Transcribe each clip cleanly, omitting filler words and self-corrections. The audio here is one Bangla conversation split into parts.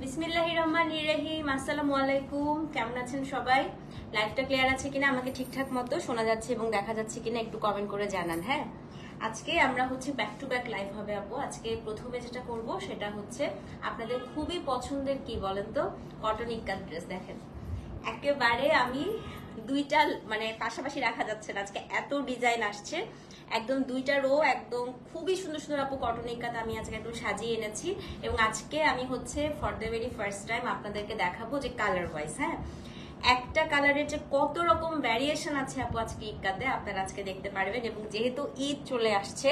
বিসমিল্লাহির রহমানির রহিম। আসসালামু আলাইকুম, কেমন আছেন সবাই? লাইভটা ক্লিয়ার আছে কিনা, আমাকে ঠিকঠাক মতো শোনা যাচ্ছে এবং দেখা যাচ্ছে কিনা একটু কমেন্ট করে জানান। হ্যাঁ, আজকে আমরা হচ্ছে ব্যাক টু ব্যাক লাইভ হবে আপু। আজকে প্রথমে যেটা করব সেটা হচ্ছে আপনাদের খুবই পছন্দের কি বলেন তো, কটন ইক্কাত ড্রেস। দেখেন একেবারে আমি দুইটা মানে পাশাপাশি রাখা যাচ্ছে না, আজকে এত ডিজাইন আসছে, একদম দুইটা রো একদম খুবই সুন্দর সুন্দর আপু কটন ইক্কাত আমি আজকে একদম সাজিয়ে এনেছি। এবং আজকে আমি হচ্ছে for the very first time আপনাদেরকে দেখাবো যে কালার ওয়াইজ, হ্যাঁ, একটা কালারের যে কত রকম ভ্যারিয়েশন আছে আপু আজকে ইক্কাতে আপনারা আজকে দেখতে পারবেন। এবং যেহেতু ঈদ চলে আসছে,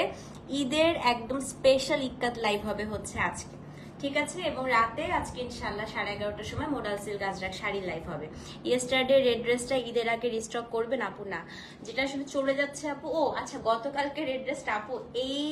ঈদের একদম স্পেশাল ইক্কাত লাইভ হবে হচ্ছে আজকে, ঠিক আছে? এবং রাতে আজকে ইনশাল্লাহ 11:30টার সময় modal silk Ajrak sari live হবে। ইয়েস্টারডে রেড ড্রেসটা ঈদের আগে রিস্টক করবেন আপু? না, যেটা আসলে চলে যাচ্ছে আপু। ও আচ্ছা, গতকালকে রেড ড্রেসটা আপু এই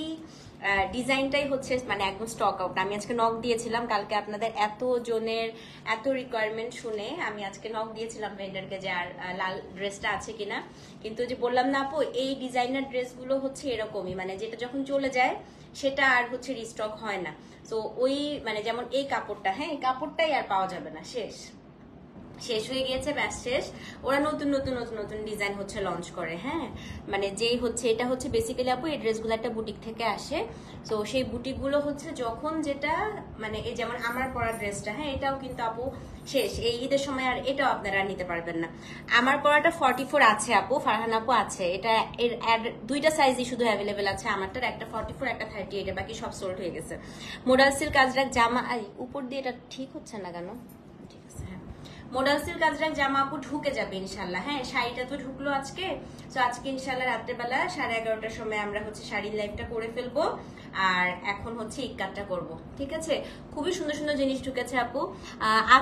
ডিজাইনটাই হচ্ছে মানে একদম স্টক আউট। আমি আজকে নক দিয়েছিলাম কালকে, আপনাদের এত জনের এত রিকোয়ারমেন্ট শুনে আমি আজকে নক দিয়েছিলাম ভেন্ডারকে যে আর লাল ড্রেসটা আছে কিনা। কিন্তু যে বললাম না আপু, এই ডিজাইনার ড্রেসগুলো হচ্ছে এরকমই, মানে যেটা যখন চলে যায় সেটা আর হচ্ছে রিস্টক হয় না। তো ওই মানে যেমন এই কাপড়টা, হ্যাঁ, এই কাপড়টাই আর পাওয়া যাবে না, শেষ শেষ হয়ে গিয়েছে, ব্যাস শেষ। ওরা নতুন নতুন নতুন নতুন ডিজাইন হচ্ছে লঞ্চ করে, হ্যাঁ, মানে যেই হচ্ছে এটা হচ্ছে বেসিক্যালি আপু এই ড্রেসগুলো একটা বুটিক থেকে আসে। তো সেই বুটিকগুলো হচ্ছে যখন যেটা মানে এই যেমন আমার পরা ড্রেসটা, হ্যাঁ, এটাও কিন্তু আপু শেষ এই ঈদের সময়, আর এটাও আপনারা নিতে পারবেন না। আমার পরাটা 44 আছে আপু, ফারহান আপু আছে, এটা এর দুইটা সাইজই শুধু অ্যাভেলেবেল আছে আমারটার, একটা 44 একটা 38, বাকি সব সোল্ড হয়ে গেছে। মোডাল সিল্ক আজরাক জামা, উপর দিয়ে এটা ঠিক হচ্ছে না কেন? ঠিক আছে, হ্যাঁ, মোডাল সিল্ক আজরাক জামা আপু ঢুকে যাবে ইনশাল্লাহ। হ্যাঁ, শাড়িটা তো ঢুকলো আজকে, তো আজকে ইনশাল্লাহ রাত্রেবেলা 11:30টার সময় আমরা হচ্ছে শাড়ির লাইভটা করে ফেলবো। আর এখন হচ্ছে ইক্কাতটা করব, ঠিক আছে? খুবই সুন্দর সুন্দর জিনিস ঢুকেছে আপু।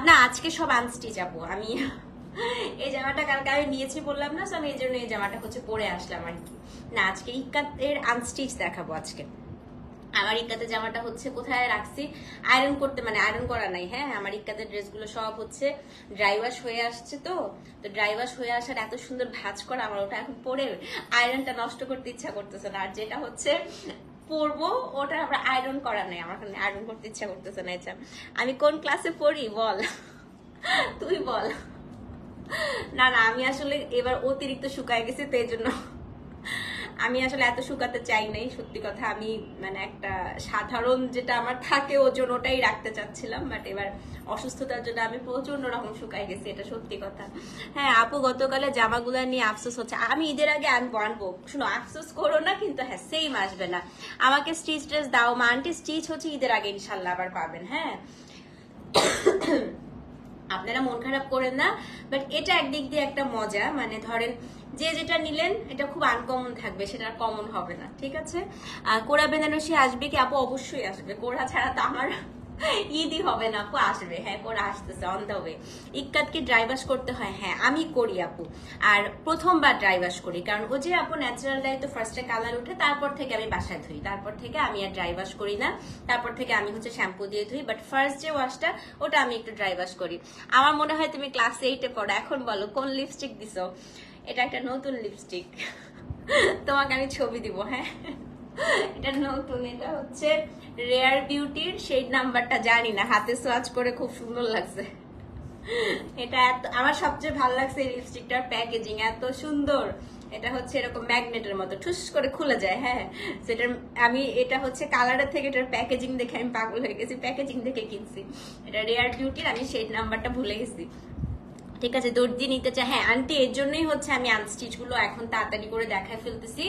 না, আজকে সব আনস্টিচ আপু। আমি এই জামাটা কালকে আমি নিয়েছি বললাম না, আমি এই জন্য এই জামাটা হচ্ছে পরে আসলাম আর কি। না, আজকে ইক্কাতের আনস্টিচ দেখাবো আজকে। আমার ইক্কাতে জামাটা হচ্ছে কোথায় রাখছি, আয়রন করতে, মানে আয়রন করা নাই। হ্যাঁ, আমার ইক্কাতের ড্রেসগুলো সব হচ্ছে ড্রাই ওয়াশ হয়ে আসছে। তো ড্রাই ওয়াশ হয়ে আসার এত সুন্দর ভাঁজ করা, আমার ওটা এখন পরে আয়রনটা নষ্ট করতে ইচ্ছা করতেছে না। আর যেটা হচ্ছে পরবো ওটা আবার আয়রন করা নাই, আমার আয়রন করতে ইচ্ছা করতেছে না। আচ্ছা, আমি কোন ক্লাসে পড়ি বল, তুই বল। না না, আমি আসলে এবার অতিরিক্ত শুকায় গেছি, তো এই জন্য আমি আসলে এত শুকাতে চাই নাই, সত্যি কথা। আমি মানে একটা সাধারণ যেটা আমার থাকে ওজন, ওটাই রাখতে চাচ্ছিলাম, বাট এবার অসুস্থতার জন্য আমি প্রচন্ড রকম শুকাই গেছি, এটা সত্যি কথা। হ্যাঁ আপু, গতকালে জামাগুলা নিয়ে আফসোস হচ্ছে, আমি ঈদের আগে আনবো শুনো, আফসোস করো না কিন্তু, হ্যাঁ সেম আসবে না। আমাকে স্টিচ ড্রেস দাও মা, আন্টি স্টিচ হচ্ছে ঈদের আগে ইনশাল্লাহ আবার পাবেন। হ্যাঁ, আপনারা মন খারাপ করেন না, বাট এটা একদিক দিয়ে একটা মজা, মানে ধরেন যে যেটা নিলেন এটা খুব আনকমন থাকবে, সেটা কমন হবে না, ঠিক আছে? কোরা বেনারসি আসবে কি আপু? অবশ্যই আসবে, কোরা ছাড়া তো আমার ঈদই হবে না আপু। আসবে, হ্যাঁ, কোরা আসতেছে অন দ্য ওয়ে। ইক্কাত কি ড্রাই ওয়াশ করতে হয়? হ্যাঁ আমি করি আপু, আর প্রথমবার ড্রাই ওয়াশ করি, কারণ ও যে আপু ন্যাচারাল ডাই তো ফার্স্টে কালার উঠে, তারপর থেকে আমি বাসায় ধুই, তারপর থেকে আমি আর ড্রাই ওয়াশ করি না, তারপর থেকে আমি হচ্ছে শ্যাম্পু দিয়ে ধুই। বাট ফার্স্ট যে ওয়াশটা ওটা আমি একটু ড্রাই ওয়াশ করি। আমার মনে হয় তুমি ক্লাস 8-এ পড়ো। এখন বলো কোন লিপস্টিক দিছো? এটা একটা নতুন লিপস্টিক, তোমাকে আমি ছবি দিব। হ্যাঁ, এটা নতুন, এটা হচ্ছে রেয়ার বিউটির শেড নাম্বারটা জানি না, হাতে সোয়াচ করে খুব সুন্দর লাগছে। এটা আমার সবচেয়ে ভালো লাগছে এই লিপস্টিকটার প্যাকেজিং, এত সুন্দর। এটা হচ্ছে এরকম ম্যাগনেটের মতো ঠুস করে খুলে যায়। হ্যাঁ, সেটার আমি এটা হচ্ছে কালারের থেকে এটার প্যাকেজিং দেখে আমি পাগল হয়ে গেছি, প্যাকেজিং দেখে কিনছি। এটা রেয়ার বিউটির, আমি শেড নাম্বারটা ভুলে গেছি, ঠিক আছে? দর্জি নিতে চাই, হ্যাঁ আন্টি, এর জন্যই হচ্ছে আমি আনস্টিচ গুলো এখন তাড়াতাড়ি করে দেখায় ফেলতেছি।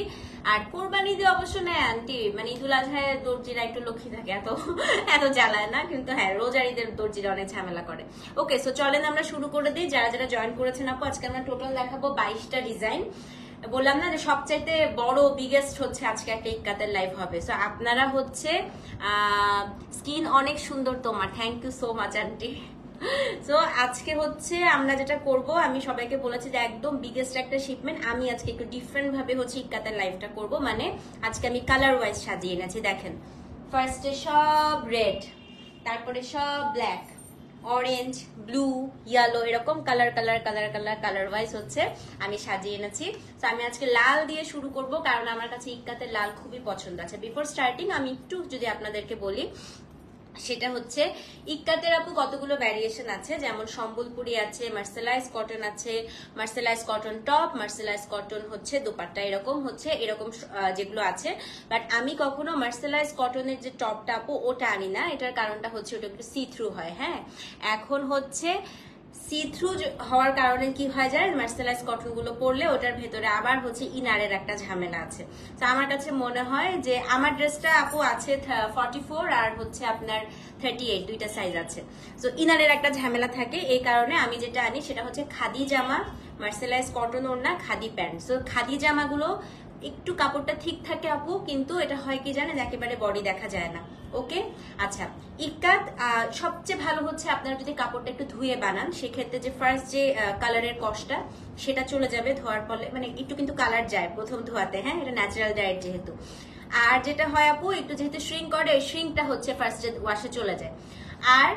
আর কোরবানি দিয়ে অবশ্য নেয় আন্টি, মানে ঈদুল আজহায় দর্জিরা একটু লক্ষ্মী থাকে, এত এত জ্বালায় না, কিন্তু হ্যাঁ রোজার ঈদের দর্জিরা অনেক ঝামেলা করে। ওকে, সো চলেন আমরা শুরু করে দিই। যারা যারা জয়েন করেছেন আপু, আজকে আমরা টোটাল দেখাবো 22টা ডিজাইন। বললাম না যে সবচাইতে বড় বিগেস্ট হচ্ছে আজকে একটা ইক্কাতের লাইভ হবে। সো আপনারা হচ্ছে স্কিন অনেক সুন্দর তোমার, thank you so much aunty. So আজকে হচ্ছে আমরা যেটা করব, আমি সবাইকে বলেছি যে একদম বিগেস্ট একটা শিপমেন্ট, আমি আজকে একটু ডিফারেন্ট ভাবে হচ্ছে ইক্কাতের লাইভটা করব। মানে আজকে আমি কালার ওয়াইজ সাজিয়ে এনেছি। দেখেন, ফার্স্টে সব রেড, তারপরে সব ব্ল্যাক, অরেঞ্জ, ব্লু, ইয়েলো, এরকম colour colour colour colour colour wise হচ্ছে আমি সাজিয়ে এনেছি। তো আমি আজকে লাল দিয়ে শুরু করব, কারণ আমার কাছে ইক্কাতের লাল খুবই পছন্দ আছে। বিফোর স্টার্টিং আমি একটু যদি আপনাদেরকে বলি, সেটা হচ্ছে ইক্কাতের আপু কতগুলো ভ্যারিয়েশন আছে, যেমন সম্বলপুরি আছে, মার্সেলাইজ কটন আছে, mercerised cotton top, mercerised cotton হচ্ছে দোপাট্টা, এরকম যেগুলো আছে। বাট আমি কখনো মার্সেলাইজ কটনের যে টপটা আপু ওটা আনি না, এটার কারণটা হচ্ছে ওটা একটু সি থ্রু হয়। হ্যাঁ, এখন হচ্ছে সি থ্রু হওয়ার কারণে কি হয় জানেন, মার্সেলাইজ কটন গুলো পরলে ওটার ভেতরে আবার হচ্ছে ইনারের একটা ঝামেলা আছে। তো আমার কাছে মনে হয় যে আমার ড্রেসটা আপু আছে 44 আর হচ্ছে আপনার 38, দুইটা সাইজ আছে। তো ইনারের একটা ঝামেলা থাকে, এই কারণে আমি যেটা আনি সেটা হচ্ছে খাদি জামা, মার্সেলাইজ কটন ওড়না, খাদি প্যান্ট। তো খাদি জামাগুলো একটু কাপড়টা ঠিক থাকে আপু, কিন্তু এটা হয় কি জানেন, একেবারে বডি দেখা যায় না। ওকে, আচ্ছা, ইক্কাত সবচেয়ে ভালো হচ্ছে আপনারা যদি কাপড়টা একটু ধুয়ে বানান, সেক্ষেত্রে যে ফার্স্ট যে কালারের কষ্টটা সেটা চলে যাবে ধোয়ার ফলে, মানে একটু কিন্তু কালার যায় প্রথম ধোয়াতে। হ্যাঁ, এটা ন্যাচারাল ডায়েট যেহেতু। আর যেটা হয় আপু, একটু যেহেতু শ্রিঙ্ক করে, শ্রিঙ্কটা হচ্ছে ফার্স্ট ওয়াশে চলে যায়। আর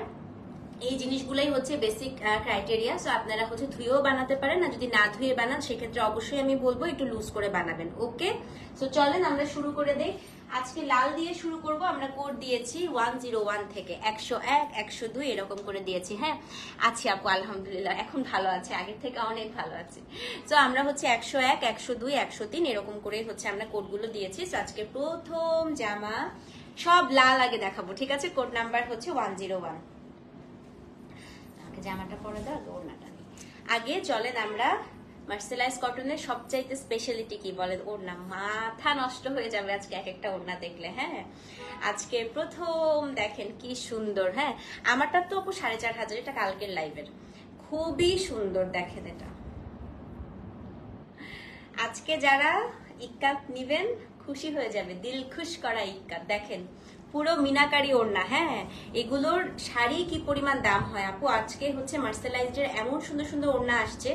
এই জিনিসগুলাই হচ্ছে বেসিক ক্রাইটেরিয়া। সো আপনারা হচ্ছে ধুয়েও বানাতে পারেন, আর যদি না ধুয়ে বানান সেক্ষেত্রে অবশ্যই আমি বলবো একটু লুজ করে বানাবেন। ওকে, সো চলেন আমরা শুরু করে দেই। আজকে লাল দিয়ে শুরু করব। আমরা কোড দিয়েছি 101 থেকে 101, 102 এরকম করে দিয়েছি। হ্যাঁ, আছি আপু আলহামদুলিল্লাহ, এখন ভালো আছে, আগের থেকে অনেক ভালো আছে। তো আমরা হচ্ছে 101, 102, 103 এরকম করে হচ্ছে আমরা কোডগুলো দিয়েছি। তো আজকে প্রথম জামা সব লাল আগে দেখাবো, ঠিক আছে? কোড নাম্বার হচ্ছে 101। জামাটা পরে দাও, ওড়নাটা নেই আগে। চলেন আমরা মার্সেলাইজ কটনের সবচাইতে স্পেশালিটি কি বলেন? ওড়না। মাথা নষ্ট হয়ে যাবে আজকে এক একটা ওড়না দেখলে। হ্যাঁ, আজকে প্রথম দেখেন কি সুন্দর। হ্যাঁ, আমারটা তো আপু 4500, এটা কালকের লাইভের, খুবই সুন্দর। দেখেন এটা আজকে যারা ইক্কাত নিবেন খুশি হয়ে যাবে, দিল খুশ করা ইক্কাত। দেখেন পুরো মিনাকারি ওড়না। হ্যাঁ, এগুলোর শাড়ি কি পরিমাণ দাম হয় আপু। আজকে হচ্ছে মার্সেলাইজের এমন সুন্দর সুন্দর ওড়না আসছে,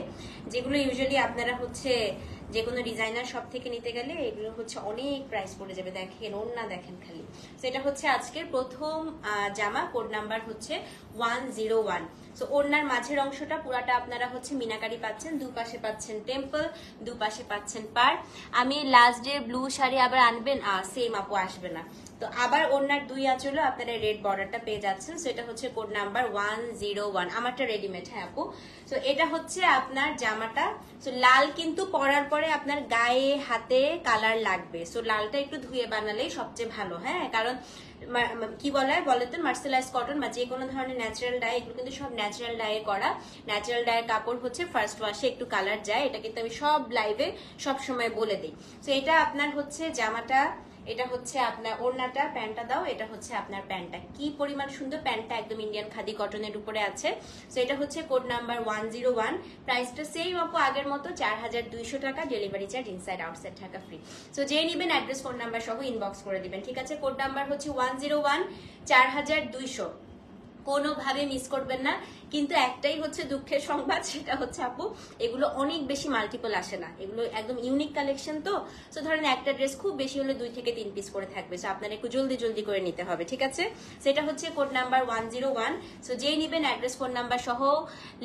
যেগুলো ইউজুয়ালি আপনারা হচ্ছে যে কোনো ডিজাইনার শপ থেকে নিতে গেলে এগুলো হচ্ছে অনেক প্রাইস পড়ে যাবে। দেখেন ওড়না দেখেন খালি। সেটা হচ্ছে আজকের প্রথম জামা, কোড নাম্বার হচ্ছে 101। সো ওড়নার মাঝের অংশটা পুরাটা আপনারা হচ্ছে মিনাকারি পাচ্ছেন, দুপাশে পাচ্ছেন টেম্পল, দুপাশে পাচ্ছেন পার। আমি লাস্ট ডে ব্লু শাড়ি আবার আনবেন, সেম আপু আসবে না। তো আবার ওড়নার দুই আঁচলে আপনারা রেড বর্ডারটা পেয়ে যাচ্ছেন। সো এটা হচ্ছে কোড নাম্বার 101। আমারটা রেডিমেড। হ্যাঁ আপু, সো এটা হচ্ছে আপনার জামাটা। সো লাল কিন্তু পরার পরে আপনার গায়ে হাতে কালার লাগবে। সো লালটা একটু ধুয়ে বানালেই সবচেয়ে ভালো। হ্যাঁ, কারণ কি বলে তো মার্সেলাইজ কটন বা যে কোনো ধরনের ন্যাচারাল ডাই, এগুলো কিন্তু সব ন্যাচারাল ডাইয়ে করা। ন্যাচারাল ডাইয়ের কাপড় হচ্ছে ফার্স্ট ওয়াশে একটু কালার যায়, এটা কিন্তু আমি সব লাইভে সব সময় বলে দিই। সো এটা আপনার হচ্ছে জামাটা, এটা হচ্ছে আপনার ওড়নাটা, প্যান্টটা দাও, এটা হচ্ছে আপনার প্যান্টটা। কি পরিমাণ সুন্দর প্যান্টটা, একদম ইন্ডিয়ান খাদি কটনের উপরে আছে। সো এটা হচ্ছে কোড নাম্বার 101। প্রাইসটা সেম আপু আগের মতো 4200 টাকা, ডেলিভারি চার্জ ইনসাইড আউটসাইড টাকা ফ্রি। সো যে নিবেন অ্যাড্রেস ফোন নাম্বার সহ ইনবক্স করে দিবেন, ঠিক আছে? কোড নাম্বার হচ্ছে 101, 4200। কোনোভাবে মিস করবেন না। কিন্তু একটাই হচ্ছে দুঃখের সংবাদ, সেটা হচ্ছে আপু এগুলো অনেক বেশি মাল্টিপল আসে না, এগুলো একদম ইউনিক কালেকশন। তো সো ধরেন একটা ড্রেস খুব বেশি হলে 2 থেকে 3 পিস করে থাকবে। সো আপনারা একটু জলদি জলদি করে নিতে হবে, ঠিক আছে? সেটা হচ্ছে কোড নাম্বার 101। সো যেই নিবেন অ্যাড্রেস ফোন নাম্বার সহ।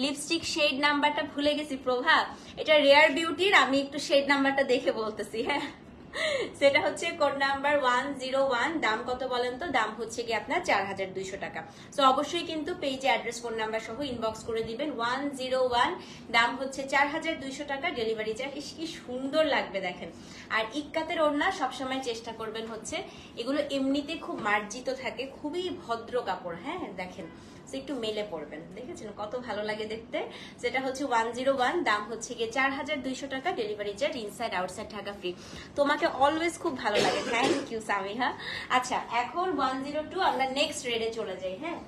লিপস্টিক শেড নাম্বারটা ভুলে গেছি প্রভা, এটা রেয়ার বিউটির, আমি একটু শেড নাম্বারটা দেখে বলতেছি। হ্যাঁ, সেটা হচ্ছে কোড নাম্বার 101। দাম কত বলেন তো? দাম হচ্ছে কি আপনার 4200 টাকা। সো অবশ্যই কিন্তু পেজে অ্যাড্রেস ফোন নাম্বার সহ ইনবক্স করে দিবেন। 101, দাম হচ্ছে 4200 টাকা, ডেলিভারি চার্জ। কি সুন্দর লাগবে দেখেন। আর ইক্কাতের ওড়না সবসময় চেষ্টা করবেন হচ্ছে এগুলো এমনিতে খুব মার্জিত থাকে, খুবই ভদ্র কাপড়। হ্যাঁ দেখেন, একটু মেলে পড়বেন, দেখেছেন কত ভালো লাগে দেখতে। যেটা হচ্ছে 101, দাম হচ্ছে গিয়ে 4200 টাকা, delivery charge inside outside Dhaka free. তোমাকে অলওয়েজ খুব ভালো লাগে, থ্যাংক ইউ সামিহা। আচ্ছা, এখন 102, আমরা নেক্সট রেডে চলে যাই। হ্যাঁ,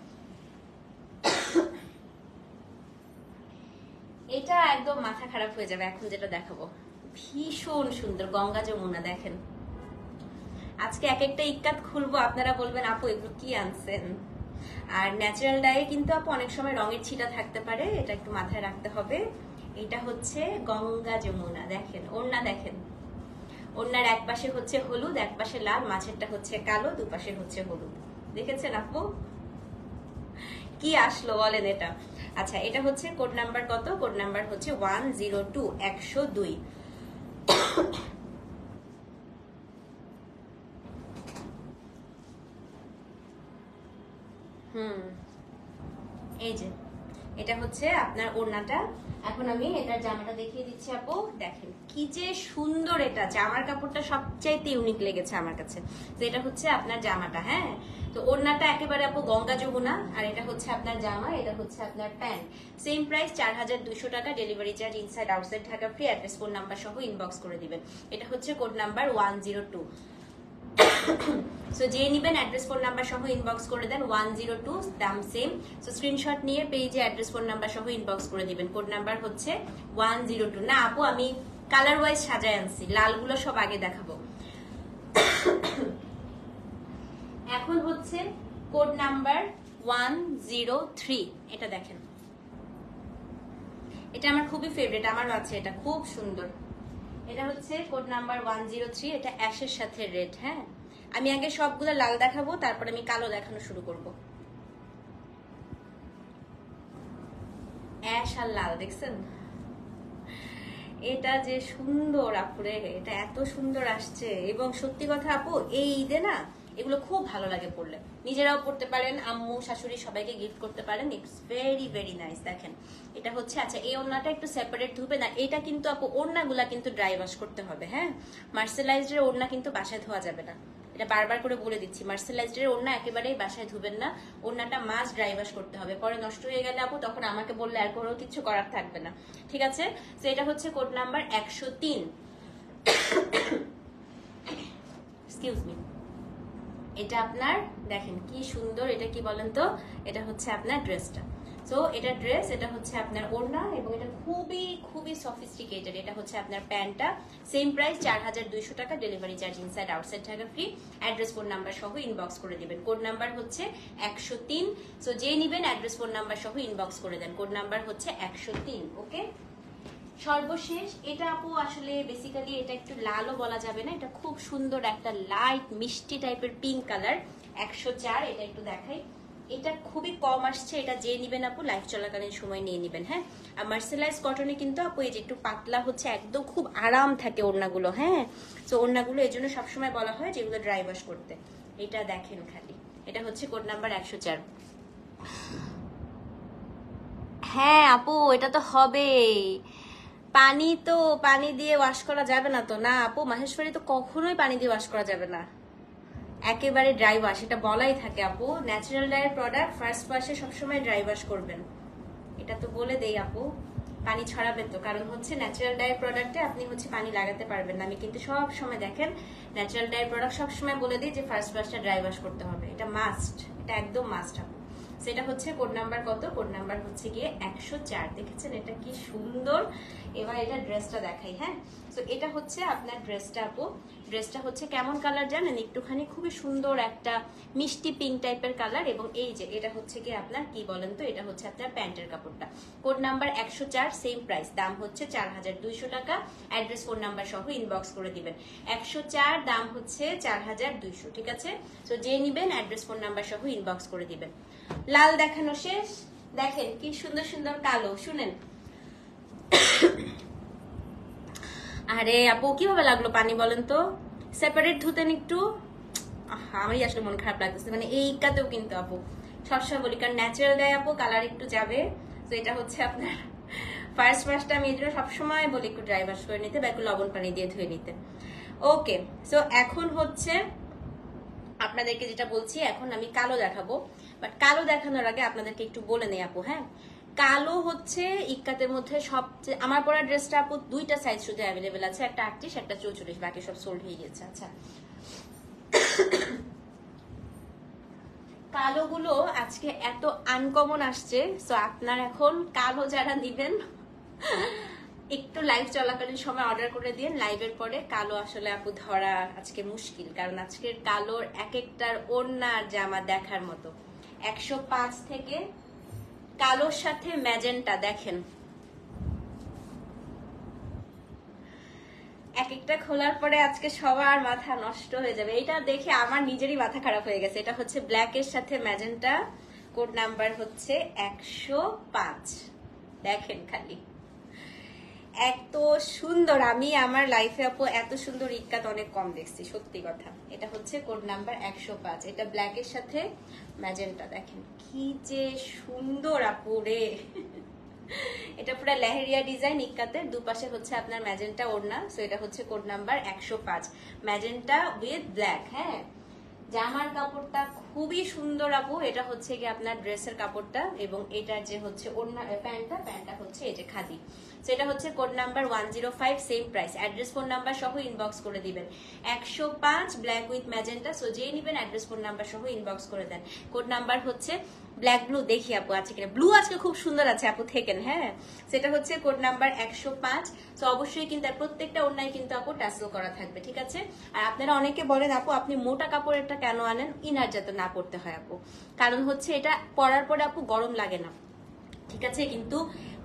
এটা একদম মাথা খারাপ হয়ে যাবে এখন যেটা দেখাবো, ভীষণ সুন্দর গঙ্গা যমুনা। দেখেন আজকে এক একটা ইক্কাত খুলবো, আপনারা বলবেন আপু এগুলো কি আনছেন। আর ন্যাচারাল ডায়ে কিন্তু আপু অনেক সময় রঙের ছিটা থাকতে পারে, এটা একটু মাথায় রাখতে হবে। এটা হচ্ছে গঙ্গা যমুনা। দেখেন ওড়না, দেখেন ওড়নার এক পাশে হচ্ছে হলুদ, এক পাশে লাল, মাঝেরটা হচ্ছে কালো, দুপাশে হচ্ছে হলুদ। দেখেছেন আপু কি আসলো বলেন এটা? আচ্ছা, এটা হচ্ছে কোড নাম্বার কত? কোড নাম্বার হচ্ছে 102, 102। এই যে এটা হচ্ছে আপনার ওড়নাটা। এখন আমি এটার জামাটা দেখিয়ে দিচ্ছি আপু, দেখেন কি যে সুন্দর। এটা জামার কাপড়টা সবচাইতে ইউনিক লেগেছে আমার কাছে। তো এটা হচ্ছে আপনার জামাটা, হ্যাঁ। তো ওড়নাটা একেবারে আপু গঙ্গা যমুনা, আর এটা হচ্ছে আপনার জামা, এটা হচ্ছে আপনার প্যান্ট। সেম প্রাইস 4200 টাকা, delivery charge inside outside Dhaka free, address phone number সহ ইনবক্স করে দিবেন। এটা হচ্ছে কোড নাম্বার 102। সো যে নিবেন অ্যাড্রেস ফোন নাম্বার সহ ইনবক্স করে দেন 102, দাম সেম। সো স্ক্রিনশট নিয়ে পেজে অ্যাড্রেস ফোন নাম্বার সহ ইনবক্স করে দিবেন। কোড নাম্বার হচ্ছে 102। না আপু আমি কালার ওয়াইজ সাজায় আনছি, লালগুলো সব আগে দেখাবো। এখন হচ্ছে কোড নাম্বার 103, এটা দেখেন, এটা আমার খুবই ফেভারিট, আমারও আছে, এটা খুব সুন্দর। এটা হচ্ছে কোড নাম্বার 103, এটা অ্যাশের সাথে রেড। হ্যাঁ, আমি আগে সবগুলো লাল দেখাবো, তারপর আমি কালো দেখানো শুরু করব। অ্যাশ আর লাল দেখছেন, এটা যে সুন্দর আপুরে, এটা এত সুন্দর আসছে। এবং সত্যি কথা আপু, এই ঈদে না এগুলো খুব ভালো লাগে পরলে, নিজেরাও পরতে পারেন, আম্মু শাশুড়ি সবাইকে গিফট করতে পারেন। It's very very nice. দেখেন এটা হচ্ছে, আচ্ছা এই ওড়নাটা একটু সেপারেট ধুবে না, এটা কিন্তু আপু ওড়নাগুলা কিন্তু ড্রাই ওয়াশ করতে হবে। হ্যাঁ, মার্সেলাইজড এর ওড়না কিন্তু বাসায় ধোয়া যাবে না, এটা বারবার করে বলে দিচ্ছি। মার্সেলাইজড এর ওড়না একেবারেই বাসায় ধুবেন না, ওড়নাটা মাস্ট ড্রাই ওয়াশ করতে হবে। পরে নষ্ট হয়ে গেলে আপু তখন আমাকে বললে আর কোনো কিছু করার থাকবে না, ঠিক আছে। তো এটা হচ্ছে কোড নাম্বার 103। এক্সকিউজ মি, এটা আপনার দেখেন কি সুন্দর। এটা কি বলেন তো, এটা হচ্ছে আপনার ড্রেসটা। সো এটা ড্রেস, এটা হচ্ছে আপনার ওড়না, এবং এটা খুবই খুবই সফিস্টিকেটেড। এটা হচ্ছে আপনার প্যান্টটা, সেম প্রাইস 4200 টাকা, delivery charge inside outside Dhaka free, address phone number সহ ইনবক্স করে দিবেন। কোড নাম্বার হচ্ছে 103। সো যে নিবেন অ্যাড্রেস ফোন নাম্বার সহ ইনবক্স করে দেন। কোড নাম্বার হচ্ছে 103। ওকে, সর্বশেষ এটা আপু আসলে বেসিক্যালি এটা একটু লালও বলা যাবে না, এটা খুব সুন্দর একটা লাইট মিষ্টি টাইপের পিঙ্ক কালার, 104। এটা একটু দেখাই, এটা খুবই কম আসছে। এটা যে নিবেন আপু লাইফ চলাকালীন সময় নিয়ে নিবেন। হ্যাঁ, আর মার্সেলাইজ কটনে কিন্তু আপু এই যে একটু পাতলা হচ্ছে, একদম খুব আরাম থাকে ওড়নাগুলো। হ্যাঁ, তো ওড়নাগুলো এই জন্য সবসময় বলা হয় যেগুলো ড্রাই ওয়াশ করতে। এটা দেখেন খালি, এটা হচ্ছে কোড নাম্বার 104। হ্যাঁ আপু, এটা তো হবেই। পানি তো পানি দিয়ে ওয়াশ করা যাবে না তো? না আপু, মাহেশ্বরী তো কখনোই পানি দিয়ে ওয়াশ করা যাবে না, একেবারে ড্রাই ওয়াশ। এটা বলাই থাকে আপু, ন্যাচারাল ডায়ের প্রোডাক্ট ফার্স্ট ওয়াশে সবসময় ড্রাই ওয়াশ করবেন। এটা তো বলে দেই আপু, পানি ছড়াবে তো, কারণ হচ্ছে ন্যাচারাল ডায়ের প্রোডাক্টে আপনি হচ্ছে পানি লাগাতে পারবেন না। আমি কিন্তু সব সময় দেখেন ন্যাচারাল ডায়ের প্রোডাক্ট সবসময় বলে দিই যে ফার্স্ট ওয়াশটা ড্রাই ওয়াশ করতে হবে, এটা মাস্ট, এটা একদম মাস্ট আপু। সেটা হচ্ছে কোড নাম্বার কত, কোড নাম্বার হচ্ছে গিয়ে 104। দেখেছেন এটা কি সুন্দর। এবার এটা ড্রেসটা দেখাই। হ্যাঁ, তো এটা হচ্ছে আপনার ড্রেসটা আপু। ড্রেসটা হচ্ছে কেমন কালার জানেন, একটুখানি খুবই সুন্দর একটা মিষ্টি পিঙ্ক টাইপের কালার। এবং এই যে এটা হচ্ছে কি আপনার কি বলেন তো, এটা হচ্ছে আপনার প্যান্টের কাপড়টা। কোড নাম্বার 104, সেম প্রাইস, দাম হচ্ছে 4200 টাকা, অ্যাড্রেস ফোন নাম্বার সহ ইনবক্স করে দিবেন। 104, দাম হচ্ছে 4200, ঠিক আছে। তো যে নিবেন অ্যাড্রেস ফোন নাম্বার সহ ইনবক্স করে দিবেন। লাল দেখানো শেষ, দেখেন কি সুন্দর সুন্দর কালো। শুনেন, আরে আপু কিভাবে লাগলো পানি বলেন তো, সেপারেট ধুতেন একটু। আমারই আসলে মন খারাপ লাগতেছে, মানে এই কাতেও কিন্তু আপু সবসময় বলি, কারণ ন্যাচারাল গায়ে আপু কালার একটু যাবে। তো এটা হচ্ছে আপনার ফার্স্ট ওয়াশটা, আমি এই জন্য সবসময় বলি একটু ড্রাই ওয়াশ করে নিতে বা একটু লবণ পানি দিয়ে ধুয়ে নিতে। ওকে, সো এখন হচ্ছে আপনাদেরকে যেটা বলছি, এখন আমি কালো দেখাবো। বাট কালো দেখানোর আগে আপনাদেরকে একটু বলে নেই আপু। হ্যাঁ, কালো হচ্ছে ইক্কাতের মধ্যে সবচেয়ে, আমার পরা ড্রেসটা আপু দুইটা সাইজ শুধু অ্যাভেলেবেল আছে, একটা 38, একটা 44, বাকি সব সোল্ড হয়ে গেছে। আচ্ছা, কালো গুলো আজকে এত আনকমন আসছে, সো আপনার এখন কালো যারা নিবেন একটু লাইভ চলাকালীন সময় অর্ডার করে দিন। লাইভের পরে কালো আসলে আপু ধরা আজকে মুশকিল, কারণ আজকের কালোর এক একটার ওড়না জামা দেখার মতো। 105 থেকে কালোর সাথে ম্যাজেন্টা দেখেন, এক একটা খোলার পরে আজকে সবার মাথা নষ্ট হয়ে যাবে। এটা দেখে আমার নিজেরই মাথা খারাপ হয়ে গেছে। এটা হচ্ছে ব্ল্যাক এর সাথে ম্যাজেন্টা, কোড নাম্বার হচ্ছে 105। দেখেন খালি এত সুন্দর, আমি আমার লাইফে আপু এত সুন্দর ইক্কাত অনেক কম দেখছি, সত্যি কথা। এটা হচ্ছে কোড নাম্বার 105, এটা ব্ল্যাকের সাথে ম্যাজেন্টা, দেখেন কি যে সুন্দর আপু রে। এটা পুরো লেহেরিয়া ডিজাইন ইক্কাতের, দুপাশে হচ্ছে আপনার ম্যাজেন্টা ওড়না। সো এটা হচ্ছে code number 105, magenta with black. হ্যাঁ, জামার কাপড়টা খুবই সুন্দর আপু, এটা হচ্ছে কি আপনার ড্রেসের কাপড়টা, এবং এটার যে হচ্ছে ওড়না প্যান্টটা হচ্ছে এই যে খাদি। সেটা হচ্ছে code number 105, same price. Address phone number সহ ইনবক্স করে দিবেন। 105 ব্ল্যাক উইথ ম্যাজেন্টা। সো যেই নিবেন অ্যাড্রেস ফোন নাম্বার সহ ইনবক্স করে দেন। কোড নাম্বার হচ্ছে ব্ল্যাক ব্লু, দেখি আপু আছে কিনা। ব্লু আজকে খুব সুন্দর আছে আপু, থেকেন। হ্যাঁ, সেটা হচ্ছে কোড নাম্বার 105। তো অবশ্যই কিন্তু প্রত্যেকটা ওড়নায় কিন্তু আপু টাসেল করা থাকবে, ঠিক আছে। আর আপনারা অনেকে বলেন আপু আপনি মোটা কাপড়েরটা কেন আনেন, ইনার যাতে না পড়তে হয় আপু, কারণ হচ্ছে এটা পরার পরে আপু গরম লাগে না, ঠিক আছে। কিন্তু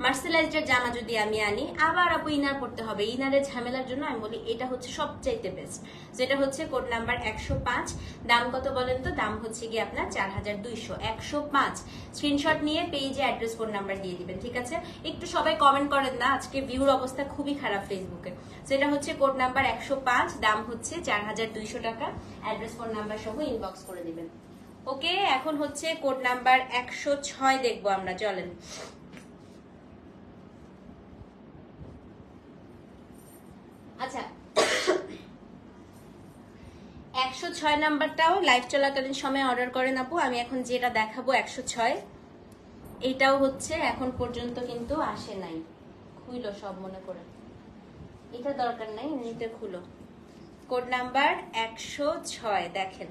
মার্সেলাইজড জামা যদি আমি আনি, আবার আপু ইনার পড়তে হবে, ইনারের ঝামেলার জন্য আমি বলি এটা হচ্ছে সবচাইতে বেস্ট। যেটা হচ্ছে কোড নাম্বার 105। দাম কত বলেন তো? দাম হচ্ছে গিয়ে আপনার 4200। 105 স্ক্রিনশট নিয়ে পেজে অ্যাড্রেস ফোন নাম্বার দিয়ে দিবেন, ঠিক আছে। একটু সবাই কমেন্ট করেন না, আজকে ভিউর অবস্থা খুবই খারাপ ফেসবুকে। সেটা হচ্ছে কোড নাম্বার 105, দাম হচ্ছে 4200 টাকা। অ্যাড্রেস ফোন নাম্বার সহ ইনবক্স করে দিবেন। ওকে, এখন হচ্ছে কোড নাম্বার 106 দেখবো আমরা, চলেন। আচ্ছা, 106 নাম্বারটাও লাইভ চলাকালীন সময় অর্ডার করেন আপু। আমি এখন যেটা দেখাবো 106, এটাও হচ্ছে এখন পর্যন্ত কিন্তু আসে নাই। খুইলো সব মনে করে, এটা দরকার নাই, এমনিতে খুলো। কোড নাম্বার 106, দেখেন।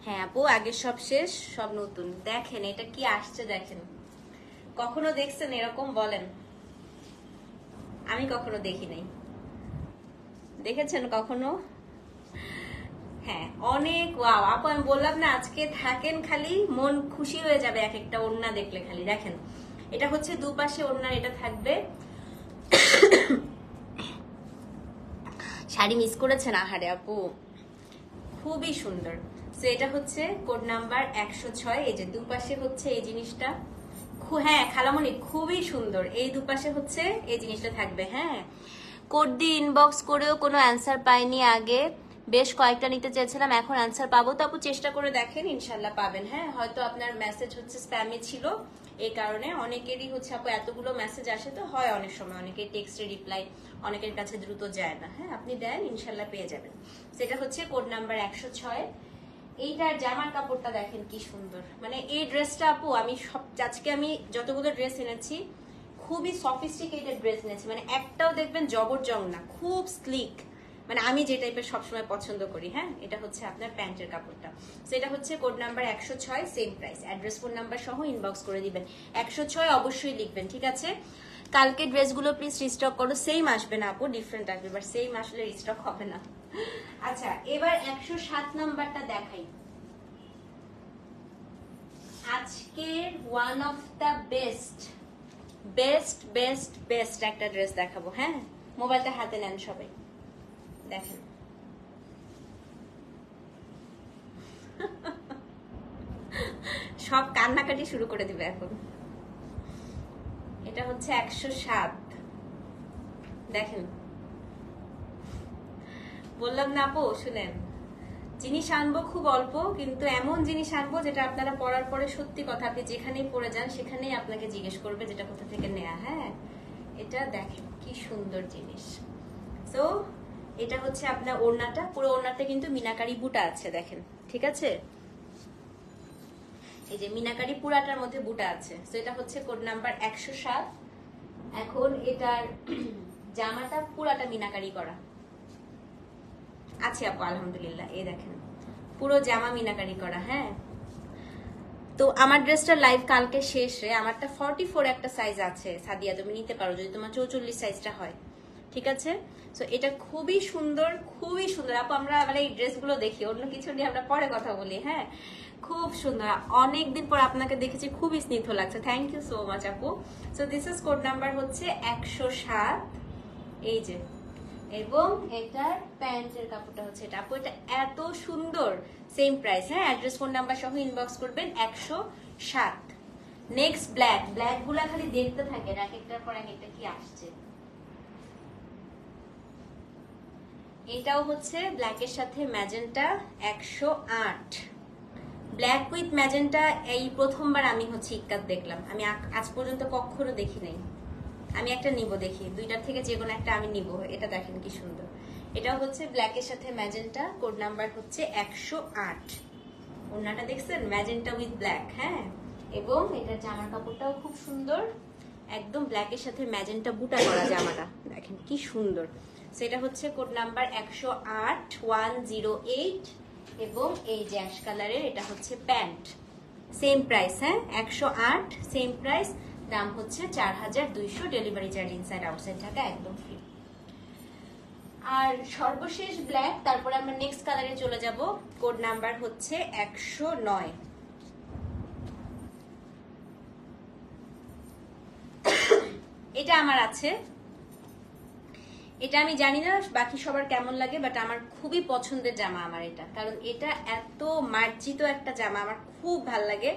হ্যাঁ আপু, আগের সব শেষ, সব নতুন। দেখেন এটা কি আসছে, দেখেন। কখনো দেখছেন এরকম বলেন? আমি কখনো দেখি নাই, দেখেছেন কখনো? হ্যাঁ, অনেক ওয়াও আপু, আমি বললাম না আজকে থাকেন, খালি মন খুশি হয়ে যাবে এক একটা ওড়না দেখলে। খালি দেখেন, এটা হচ্ছে দুপাশে ওড়না, এটা থাকবে। শাড়ি মিস করেছেন? আহারে আপু, খুবই সুন্দর। তো এটা হচ্ছে কোড নাম্বার 106, এই যে দুপাশে হচ্ছে এই জিনিসটা। হ্যাঁ খালামণি, খুবই সুন্দর। এই দুপাশে হচ্ছে এই জিনিসটা থাকবে। হ্যাঁ, কোড দিয়ে ইনবক্স করেও কোনো অ্যান্সার পাইনি আগে, বেশ কয়েকটা নিতে চেয়েছিলাম, এখন অ্যান্সার পাবো তো আপু, চেষ্টা করে দেখেন, ইনশাল্লাহ পাবেন। হ্যাঁ, হয়তো আপনার মেসেজ হচ্ছে স্প্যামে ছিল, এই কারণে। অনেকেরই হচ্ছে আপু এতগুলো মেসেজ আসে, তো হয় অনেক সময় অনেকের টেক্সটে রিপ্লাই অনেকের কাছে দ্রুত যায় না। হ্যাঁ, আপনি দেন, ইনশাল্লাহ পেয়ে যাবেন। সেটা হচ্ছে কোড নাম্বার 106। এইটার জামার কাপড়টা দেখেন কি সুন্দর, মানে এই ড্রেসটা আপু আমি আজকে আমি যতগুলো ড্রেস এনেছি খুবই সফিস্টিকেটেড ড্রেস এনেছি, মানে একটাও দেখবেন জবরজং না, খুব স্লিক, মানে আমি যে টাইপের সবসময় পছন্দ করি। হ্যাঁ, এটা হচ্ছে আপনার প্যান্টের কাপড়টা। সেটা হচ্ছে code number 106, same price. Address phone number সহ ইনবক্স করে দিবেন। 106 অবশ্যই লিখবেন, ঠিক আছে। কালকে ড্রেসগুলো প্লিজ রিস্টক করো, সেম আসবে না আপু, ডিফারেন্ট আসবে, বাট সেম আসলে রিস্টক হবে না। আচ্ছা, এবার 107 নাম্বারটা দেখাই। আজকের one of the best best best best একটা ড্রেস দেখাবো। হ্যাঁ, মোবাইলটা হাতে নেন সবাই, দেখেন। সব কান্নাকাটি শুরু করে দিবে এখন। এটা হচ্ছে 107, দেখেন। বললাম না আপু, শুনেন, জিনিস আনবো খুব অল্প, কিন্তু এমন জিনিস আনবো যেটা আপনারা পরার পরে সত্যি কথা আপনি যেখানেই পরে যান সেখানেই আপনাকে জিজ্ঞেস করবে যেটা কোথা থেকে নেয়া। হ্যাঁ, এটা দেখেন কি সুন্দর জিনিস। তো এটা হচ্ছে আপনার ওড়নাটা, পুরো ওড়নাতে কিন্তু মিনাকারি বুটা আছে, দেখেন, ঠিক আছে। এই যে মিনাকারি পুরাটার মধ্যে বুটা আছে। তো এটা হচ্ছে কোড নাম্বার 107। এখন এটার জামাটা পুরাটা মিনাকারি করা আছে আপু, আলহামদুলিল্লাহ। এই দেখেন পুরো জামা মিনাকারি করা। হ্যাঁ, তো আমার ড্রেসটা লাইভ কালকে শেষ রে। আমারটা 44 একটা সাইজ আছে, সাদিয়া তুমি নিতে পারো যদি তোমার 44 সাইজটা হয়, ঠিক আছে। তো এটা খুবই সুন্দর, খুবই সুন্দর আপু। আমরা মানে এই ড্রেসগুলো দেখি, অন্য কিছু নিয়ে আমরা পরে কথা বলি। হ্যাঁ, খুব সুন্দর, অনেকদিন পর আপনাকে দেখেছি, খুবই স্নিগ্ধ লাগছে। থ্যাংক ইউ সো মাচ আপু। So this is code number হচ্ছে 107, এই যে, এবং এটার প্যান্টের কাপড়টা হচ্ছে এটা আপু। এটা এত সুন্দর, সেম প্রাইস। হ্যাঁ, অ্যাড্রেস ফোন নাম্বার সহ ইনবক্স করবেন। 107 নেক্সট ব্ল্যাক, ব্ল্যাক গুলা খালি দেখতে থাকেন এক একটার পর এক একটা কি আসছে। এটাও হচ্ছে ব্ল্যাকের সাথে ম্যাজেন্টা 108, ব্ল্যাক উইথ ম্যাজেন্টা। এই প্রথমবার আমি হচ্ছে ইক্কাত দেখলাম, আমি আজ পর্যন্ত কখনো দেখি নাই। আমি একটা নিব, দেখি দুইটার থেকে যে কোনো একটা আমি নিব। এটা দেখেন কি সুন্দর, এটাও হচ্ছে ব্ল্যাকের সাথে ম্যাজেন্টা, কোড নাম্বার হচ্ছে 108। ওড়নাটা দেখছেন ম্যাজেন্টা উইথ ব্ল্যাক, হ্যাঁ। এবং এটার জামার কাপড়টাও খুব সুন্দর, একদম ব্ল্যাকের সাথে ম্যাজেন্টা বুটা করা জামাটা, দেখেন কি সুন্দর। সেটা হচ্ছে কোড নাম্বার 108 108। এবং এই যে অ্যাশ কালারের, এটা হচ্ছে প্যান্ট, সেম প্রাইস, হ্যাঁ 108 সেম প্রাইস, দাম হচ্ছে 4200, delivery charge inside outside Dhaka একদম ফ্রি। আর সর্বশেষ ব্ল্যাক, তারপরে আমরা নেক্সট কালারে চলে যাব। কোড নাম্বার হচ্ছে 109। এটা আমার আছে, এটা আমি জানি না বাকি সবার কেমন লাগে, বাট আমার খুবই পছন্দের জামা আমার এটা, কারণ এটা এত মার্জিত একটা জামা, আমার খুব ভাল লাগে।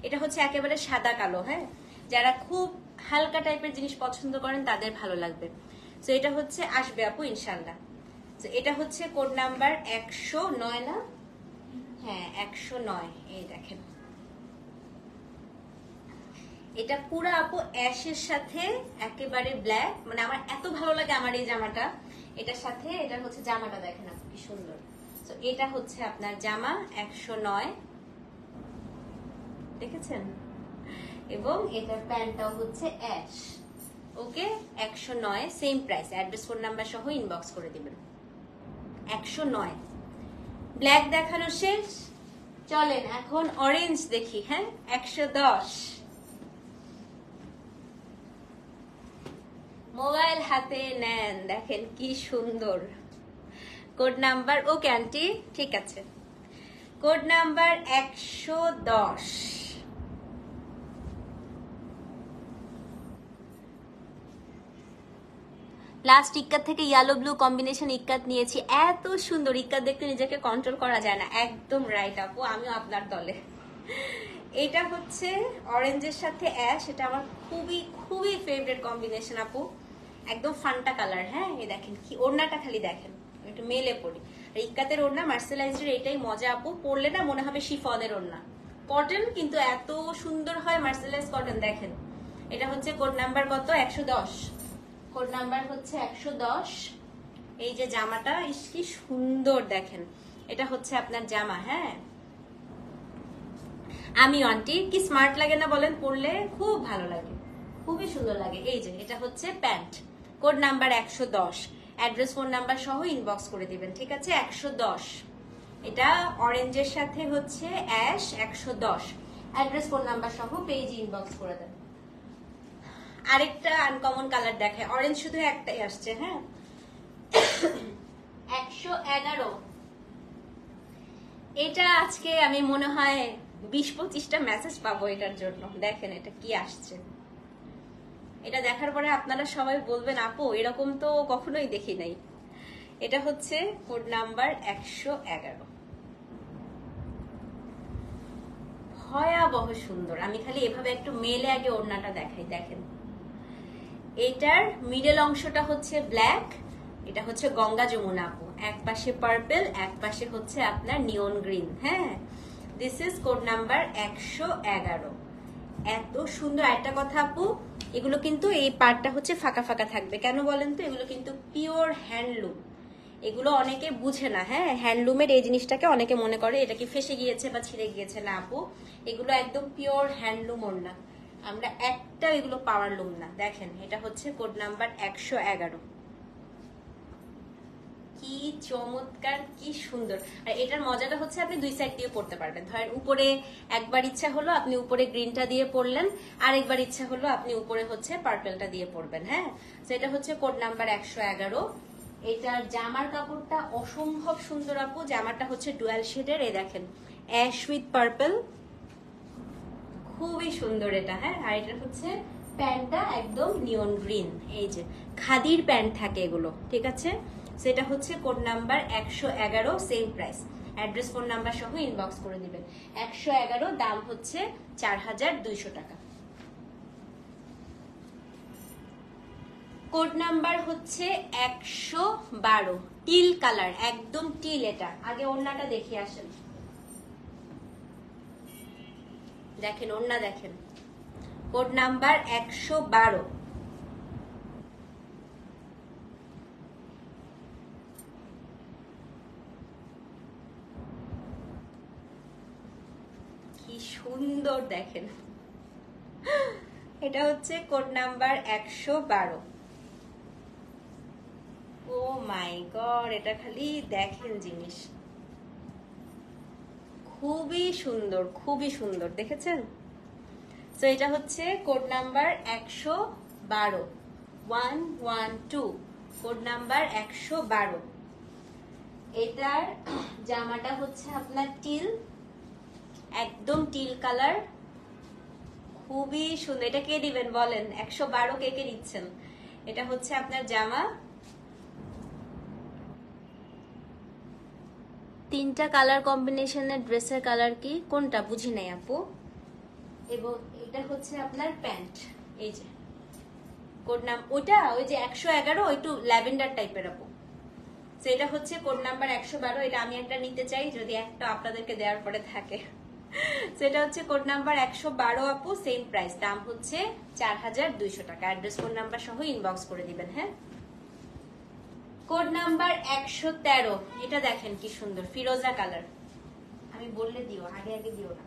এটা হচ্ছে একেবারে সাদা কালো, হ্যাঁ, যারা খুব হালকা টাইপের জিনিস পছন্দ করেন তাদের ভালো লাগবে। তো এটা হচ্ছে আসবে আপু ইনশাল্লাহ। তো এটা হচ্ছে কোড নাম্বার 109 না, হ্যাঁ 109। এই দেখেন, এটা পুরা আপু অ্যাশের সাথে একেবারে ব্ল্যাক, মানে আমার এত ভালো লাগে আমার এই জামাটা। এটার সাথে এটা হচ্ছে জামাটা দেখেন আপু কি সুন্দর। তো এটা হচ্ছে আপনার জামা 109, দেখেছেন। এবং এটার প্যান্টটাও হচ্ছে অ্যাশ। ওকে 109 same price, address phone number সহ ইনবক্স করে দিবেন। 109 ব্ল্যাক দেখানো শেষ, চলেন এখন অরেঞ্জ দেখি। হ্যাঁ 110। মোবাইল হাতে নেন, দেখেন কি সুন্দর। কোড নাম্বার, ওকে আন্টি ঠিক আছে, কোড নাম্বার 110। লাস্ট ইক্কাত থেকে ইয়েলো ব্লু কম্বিনেশন ইক্কাত নিয়েছি, এত সুন্দর ইক্কাত দেখতে নিজেকে কন্ট্রোল করা যায় না। একদম রাইট আপু, আমিও আপনার দলে। এটা হচ্ছে অরেঞ্জের সাথে অ্যাশ, এটা আমার খুবই খুবই ফেভারিট কম্বিনেশন আপু, একদম ফান্টা কালার। হ্যাঁ এই দেখেন কি ওড়নাটা খালি দেখেন, একটু মেলে পড়ি। আর ইক্কাতের ওড়না মার্সেলাইজের এটাই মজা আপু, পরলে না মনে হবে শিফনের ওড়না, কটন কিন্তু এত সুন্দর হয় মার্সেলাইজ কটন। দেখেন এটা হচ্ছে কোড নাম্বার কত, 110, কোড নাম্বার হচ্ছে 110। এই যে জামাটা কি সুন্দর দেখেন, এটা হচ্ছে আপনার জামা। হ্যাঁ আমি আন্টি কি স্মার্ট লাগে না বলেন, পরলে খুব ভালো লাগে, খুবই সুন্দর লাগে। এই যে এটা হচ্ছে pant, code number 110, address phone number সহ ইনবক্স করে দিবেন, ঠিক আছে। 110, এটা অরেঞ্জের সাথে হচ্ছে অ্যাশ, 110, অ্যাড্রেস ফোন নাম্বার সহ পেজে ইনবক্স করে দেন। আরেকটা আনকমন কালার দেখায়, অরেঞ্জ শুধু একটাই আসছে। হ্যাঁ 111, এটা আজকে আমি মনে হয় 20-25টা মেসেজ পাবো এটার জন্য। দেখেন এটা কি আসছে, এটা দেখার পরে আপনারা সবাই বলবেন আপু এরকম তো কখনোই দেখি নাই। এটা হচ্ছে কোড নাম্বার 111, ভয়াবহ সুন্দর। আমি খালি এভাবে একটু মেলে আগে ওড়নাটা দেখাই, দেখেন এটার মিডল অংশটা হচ্ছে ব্ল্যাক, এটা হচ্ছে গঙ্গা যমুনা আপু, এক পাশে পার্পল এক পাশে হচ্ছে আপনার নিয়ন গ্রিন। হ্যাঁ দিস ইজ কোড নাম্বার 111, এত সুন্দর। একটা কথা আপু, এগুলো কিন্তু এই পার্টটা হচ্ছে ফাঁকা ফাঁকা থাকবে, কেন বলেন তো, এগুলো কিন্তু পিওর হ্যান্ডলুম, এগুলো অনেকে বুঝে না। হ্যাঁ হ্যান্ডলুমের এই জিনিসটাকে অনেকে মনে করে এটা কি ফেসে গিয়েছে বা ছিঁড়ে গিয়েছে, না আপু এগুলো একদম পিওর হ্যান্ডলুম ওড়না, আমরা একটা এগুলো পাওয়ার লুম না। দেখেন এটা হচ্ছে কোড নাম্বার 111, কি চমৎকার কি সুন্দর। আর এটার মজাটা হচ্ছে আপনি দুই সাইড দিয়ে পড়তে পারবেন, ধরেন উপরে একবার ইচ্ছা হলো আপনি উপরে গ্রিনটা দিয়ে পড়লেন, আর একবার ইচ্ছা হলো আপনি উপরে হচ্ছে পার্পলটা দিয়ে পড়বেন। হ্যাঁ সেটা হচ্ছে কোড নাম্বার 111। এটার জামার কাপড়টা অসম্ভব সুন্দর আপু, জামাটা হচ্ছে ডুয়াল শেডের, এই দেখেন অ্যাশ উইথ পার্পল, খুবই সুন্দর এটা। হ্যাঁ আর এটা হচ্ছে প্যান্টটা একদম নিয়ন গ্রিন, এই যে খাদির প্যান্ট থাকে এগুলো, ঠিক আছে। সেটা হচ্ছে code number 111, same price, address phone number সহ ইনবক্স করে দিবেন। 111, দাম হচ্ছে 4200 টাকা। কোড নাম্বার হচ্ছে 112, টিল কালার, একদম টিল। এটা আগে ওড়নাটা দেখে আসেন, দেখেন ওড়না দেখেন। Code number 112। কি সুন্দর দেখেন, এটা হচ্ছে কোড নাম্বার 112। ও মাই গড, এটা খালি দেখেন জিনিস, খুবই সুন্দর, খুবই সুন্দর, দেখেছেন? তো এটা হচ্ছে কোড নাম্বার 112, 112, কোড নাম্বার 112। এটার জামাটা হচ্ছে আপনার টিল, একদম টিল কালার, খুবই সুন্দর। এটা কে দিবেন বলেন? 112 কে কে দিচ্ছেন? এটা হচ্ছে আপনার জামা, তিনটা কালার কম্বিনেশনের ড্রেসের কালার কি কোনটা বুঝি নাই আপু। এবং এটা হচ্ছে আপনার প্যান্ট, এই যে কোড নাম ওটা ওই যে 111, একটু ল্যাভেন্ডার টাইপের আপু। তো এটা হচ্ছে কোড নাম্বার 112। এটা আমি একটা নিতে চাই, যদি একটা আপনাদেরকে দেওয়ার পরে থাকে। সেটা হচ্ছে কোড নাম্বার 112 আপু, সেম প্রাইস, দাম হচ্ছে 4200 টাকা। অ্যাড্রেস ফোন নাম্বার সহ ইনবক্স করে দিবেন। হ্যাঁ, কোড নাম্বার 113, এটা দেখেন কি সুন্দর ফিরোজা কালার। আমি বললে দিও, আগে আগে দিও না।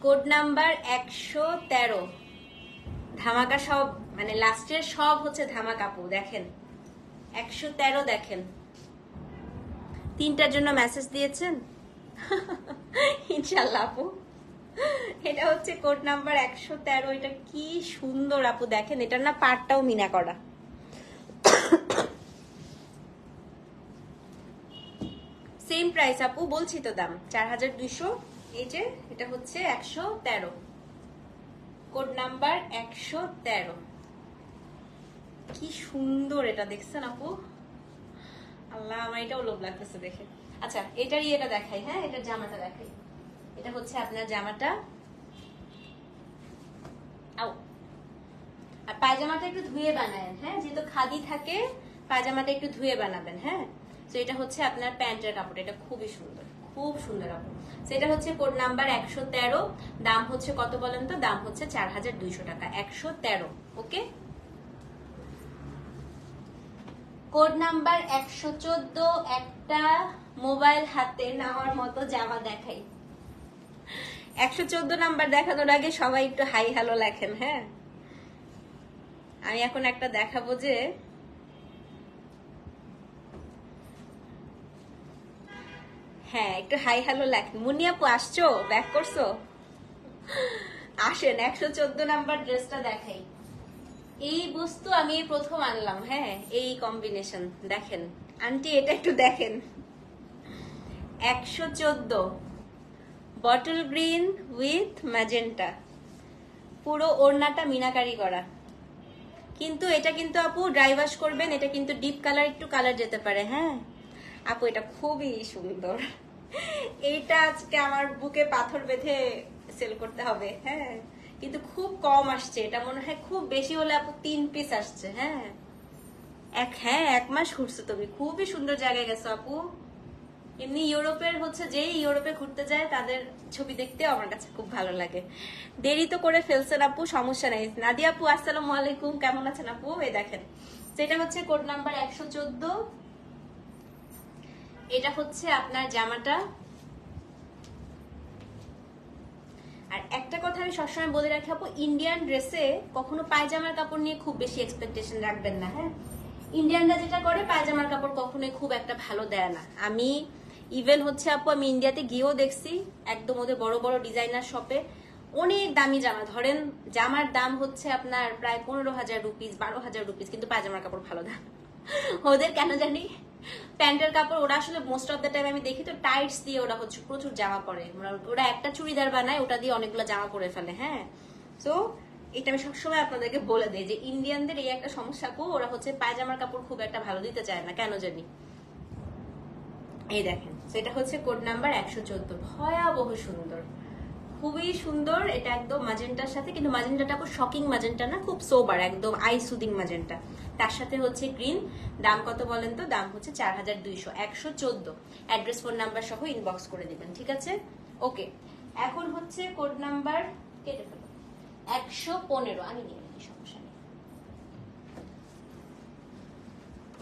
কোড নাম্বার 113, ধামাকা সব, মানে লাস্টের সব হচ্ছে ধামাকা আপু, দেখেন 113 দেখেন। তিনটার জন্য মেসেজ দিয়েছেন ইনশাল্লাহ আপু। এটা হচ্ছে কোড নাম্বার 113, এটা কি সুন্দর আপু দেখেন, এটার না পাটটাও মিনা করা। সেম প্রাইস আপু, বলছি তো দাম 4200। এই যে এটা হচ্ছে 113, কোড নাম্বার 113। কি সুন্দর এটা, দেখছেন আপু? আল্লাহ, আমার এটাও লোভ লাগতেছে দেখে। আচ্ছা, এটারই এটা দেখাই। হ্যাঁ, এটার জামাটা দেখাই। এটা হচ্ছে আপনার জামাটা, আও, আর পায়জামাটা একটু ধুয়ে বানাবেন। হ্যাঁ, যেহেতু খাদি থাকে, পায়জামাটা একটু ধুয়ে বানাবেন। হ্যাঁ, তো এটা হচ্ছে আপনার প্যান্টের কাপড়, এটা খুবই সুন্দর, খুব সুন্দর আপু। সেটা হচ্ছে কোড নাম্বার 113, দাম হচ্ছে কত বলেন তো? দাম হচ্ছে 4200 টাকা, 113। ওকে, কোড নাম্বার 114, একটা মোবাইল হাতে নেওয়ার মতো জামা দেখাই। 114 নাম্বার দেখানোর আগে সবাই একটু হাই হ্যালো লেখেন। হ্যাঁ, আমি এখন একটা দেখাবো যে, হ্যাঁ একটু হাই হ্যালো লেখেন। মুনিয়াপু আসছো, ব্যাক করছো? আসেন, 114 নাম্বার ড্রেসটা দেখাই। এই বস্তু আমি প্রথম আনলাম। হ্যাঁ, এই কম্বিনেশন দেখেন আন্টি, এটা একটু দেখেন। 114, বটল গ্রিন উইথ ম্যাজেন্টা, পুরো ওড়নাটা মিনাকারি করা। কিন্তু এটা কিন্তু আপু ড্রাই ওয়াশ করবেন, এটা কিন্তু ডিপ কালার, একটু কালার যেতে পারে। হ্যাঁ আপু, এটা খুবই সুন্দর। এইটা আজকে আমার বুকে পাথর বেঁধে সেল করতে হবে। হ্যাঁ, কিন্তু খুব কম আসছে, এটা মনে হয় খুব বেশি হলে আপু 3 পিস আসছে। হ্যাঁ, 1 মাস ঘুরছো তুমি, খুবই সুন্দর জায়গায় গেছো আপু। এমনি ইউরোপের হচ্ছে, যেই ইউরোপে ঘুরতে যায় তাদের ছবি দেখতে আমার কাছে খুব ভালো লাগে। দেরি তো করে ফেলছেন আপু, সমস্যা নেই। নাদিয়া আপু আসসালামু আলাইকুম, কেমন আছেন আপু? এই দেখেন, সেটা হচ্ছে কোড নাম্বার 114। এটা হচ্ছে আপনার জামাটা। আর একটা কথা আমি সবসময় বলে রাখি আপু, ইন্ডিয়ান ড্রেসে কখনো পায়জামার কাপড় নিয়ে খুব বেশি এক্সপেকটেশন রাখবেন না। হ্যাঁ, ইন্ডিয়ানরা যেটা করে, পায়জামার কাপড় কখনোই খুব একটা ভালো দেয় না। আমি ইভেন হচ্ছে আপু, আমি ইন্ডিয়াতে গিয়েও দেখছি, একদম ওদের বড় বড় ডিজাইনার শপে অনেক দামি জামা, ধরেন জামার দাম হচ্ছে আপনার প্রায় 15,000 রুপিস, 12,000 রুপিস, কিন্তু পায়জামার কাপড় ভালো দাম। ওদের কেন জানি প্যান্টের কাপড়, ওরা আসলে মোস্ট অফ দ্য টাইম আমি দেখি তো টাইটস দিয়ে ওরা হচ্ছে প্রচুর জামা পরে। ওরা একটা চুড়িদার বানায়, ওটা দিয়ে অনেকগুলো জামা পরে ফেলে। হ্যাঁ, তো এটা আমি সবসময় আপনাদেরকে বলে দিই যে ইন্ডিয়ানদের এই একটা সমস্যা, ওরা হচ্ছে পায়জামার কাপড় খুব একটা ভালো দিতে চায় না, কেন জানি। এই দেখেন, সেটা হচ্ছে কোড নাম্বার 114, ভয়াবহ সুন্দর, খুবই সুন্দর। এটা একদম ম্যাজেন্টার সাথে, কিন্তু ম্যাজেন্টাটা খুব শকিং ম্যাজেন্টা না, খুব সোবার, একদম আই সুদিং ম্যাজেন্টা। তার সাথে হচ্ছে গ্রিন। দাম কত বলেন তো? দাম হচ্ছে 4200, 114। অ্যাড্রেস ফোন নাম্বার সহ ইনবক্স করে দিবেন, ঠিক আছে? ওকে, এখন হচ্ছে কোড নাম্বার কেটে ফেলো 115। আমি নিয়ে নিই, সমস্যা নেই।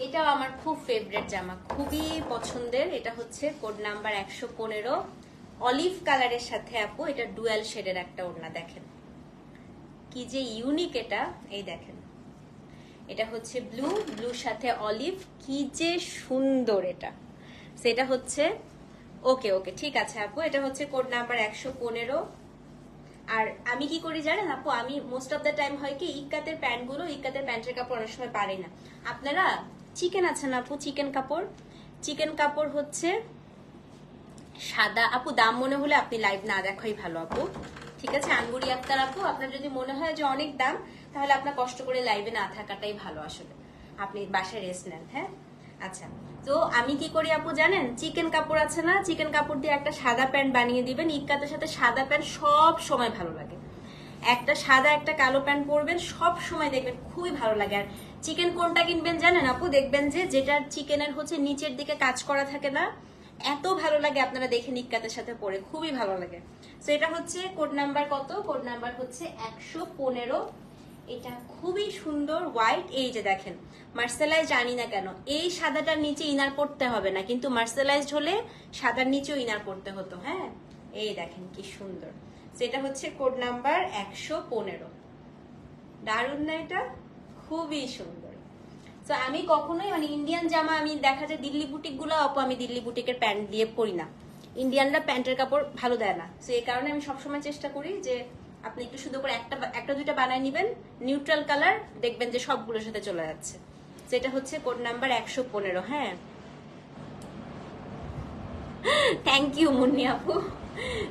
এটাও আমার খুব ফেভারিট জামা, খুবই পছন্দের। এটা হচ্ছে কোড নাম্বার 115, অলিভ কালারের সাথে আপু এটা ডুয়াল শেডের একটা ওড়না। দেখেন কি যে ইউনিক এটা, এই দেখেন এটা হচ্ছে ব্লুর সাথে অলিভ, কি যে সুন্দর এটা। সেটা হচ্ছে ওকে ওকে ঠিক আছে আপু, এটা হচ্ছে কোড নাম্বার 115। আর আমি কি করি জানেন আপু, আমি মোস্ট অফ দ্য টাইম হয় কি ইক্কাতের প্যান্টগুলো, ইক্কাতের প্যান্টের কাপড় অনেক সময় পারি না। আপনারা চিকেন আছে না আপু, চিকেন কাপড় হচ্ছে সাদা আপু, দাম মনে হলে আপনি লাইভ না দেখাই ভালো আপু, ঠিক আছে? আঙ্গুরি আক্তার আপু, আপনার যদি মনে হয় যে অনেক দাম, তাহলে আপনার কষ্ট করে লাইভে না থাকাটাই ভালো, আসলে আপনি বাসায় রেস্ট নেন। হ্যাঁ আচ্ছা, তো আমি কি করি আপু জানেন, চিকেন কাপড় আছে না, চিকেন কাপড় দিয়ে একটা সাদা প্যান্ট বানিয়ে দিবেন। ইক্কাতের সাথে সাদা প্যান্ট সব সময় ভালো লাগে। একটা সাদা একটা কালো প্যান্ট পরবেন, সব সময় দেখবেন খুবই ভালো লাগে। আর চিকেন কোনটা কিনবেন জানেন আপু, দেখবেন যে যেটার চিকেনের হচ্ছে নিচের দিকে কাজ করা থাকে না, এত ভালো লাগে। আপনারা দেখে ইক্কাতের সাথে পরে খুবই ভালো লাগে। তো এটা হচ্ছে কোড নাম্বার কত? কোড নাম্বার হচ্ছে 115। এটা খুবই সুন্দর হোয়াইট। এই যে দেখেন মার্সেলাইজ, জানি না কেন এই সাদাটার নিচে ইনার পড়তে হবে না, কিন্তু মার্সেলাইজড হলে সাদার নিচেও ইনার পড়তে হতো। হ্যাঁ এই দেখেন কি সুন্দর। সেটা হচ্ছে কোড নাম্বার 115। দারুণ না এটা? খুবই সুন্দর। তো আমি কখনোই মানে ইন্ডিয়ান জামা, আমি দেখা যায় দিল্লি বুটিক গুলো আপু, আমি দিল্লি বুটিকের প্যান্ট দিয়ে পরি না, ইন্ডিয়ানরা প্যান্টের কাপড় ভালো দেয় না। তো এই কারণে আমি সবসময় চেষ্টা করি যে আপনি একটু সুন্দর করে একটা দুইটা বানায় নিবেন, নিউট্রাল কালার, দেখবেন যে সবগুলোর সাথে চলে যাচ্ছে। সেটা হচ্ছে কোড নাম্বার 115। হ্যাঁ থ্যাংক ইউ মুন্নি আপু।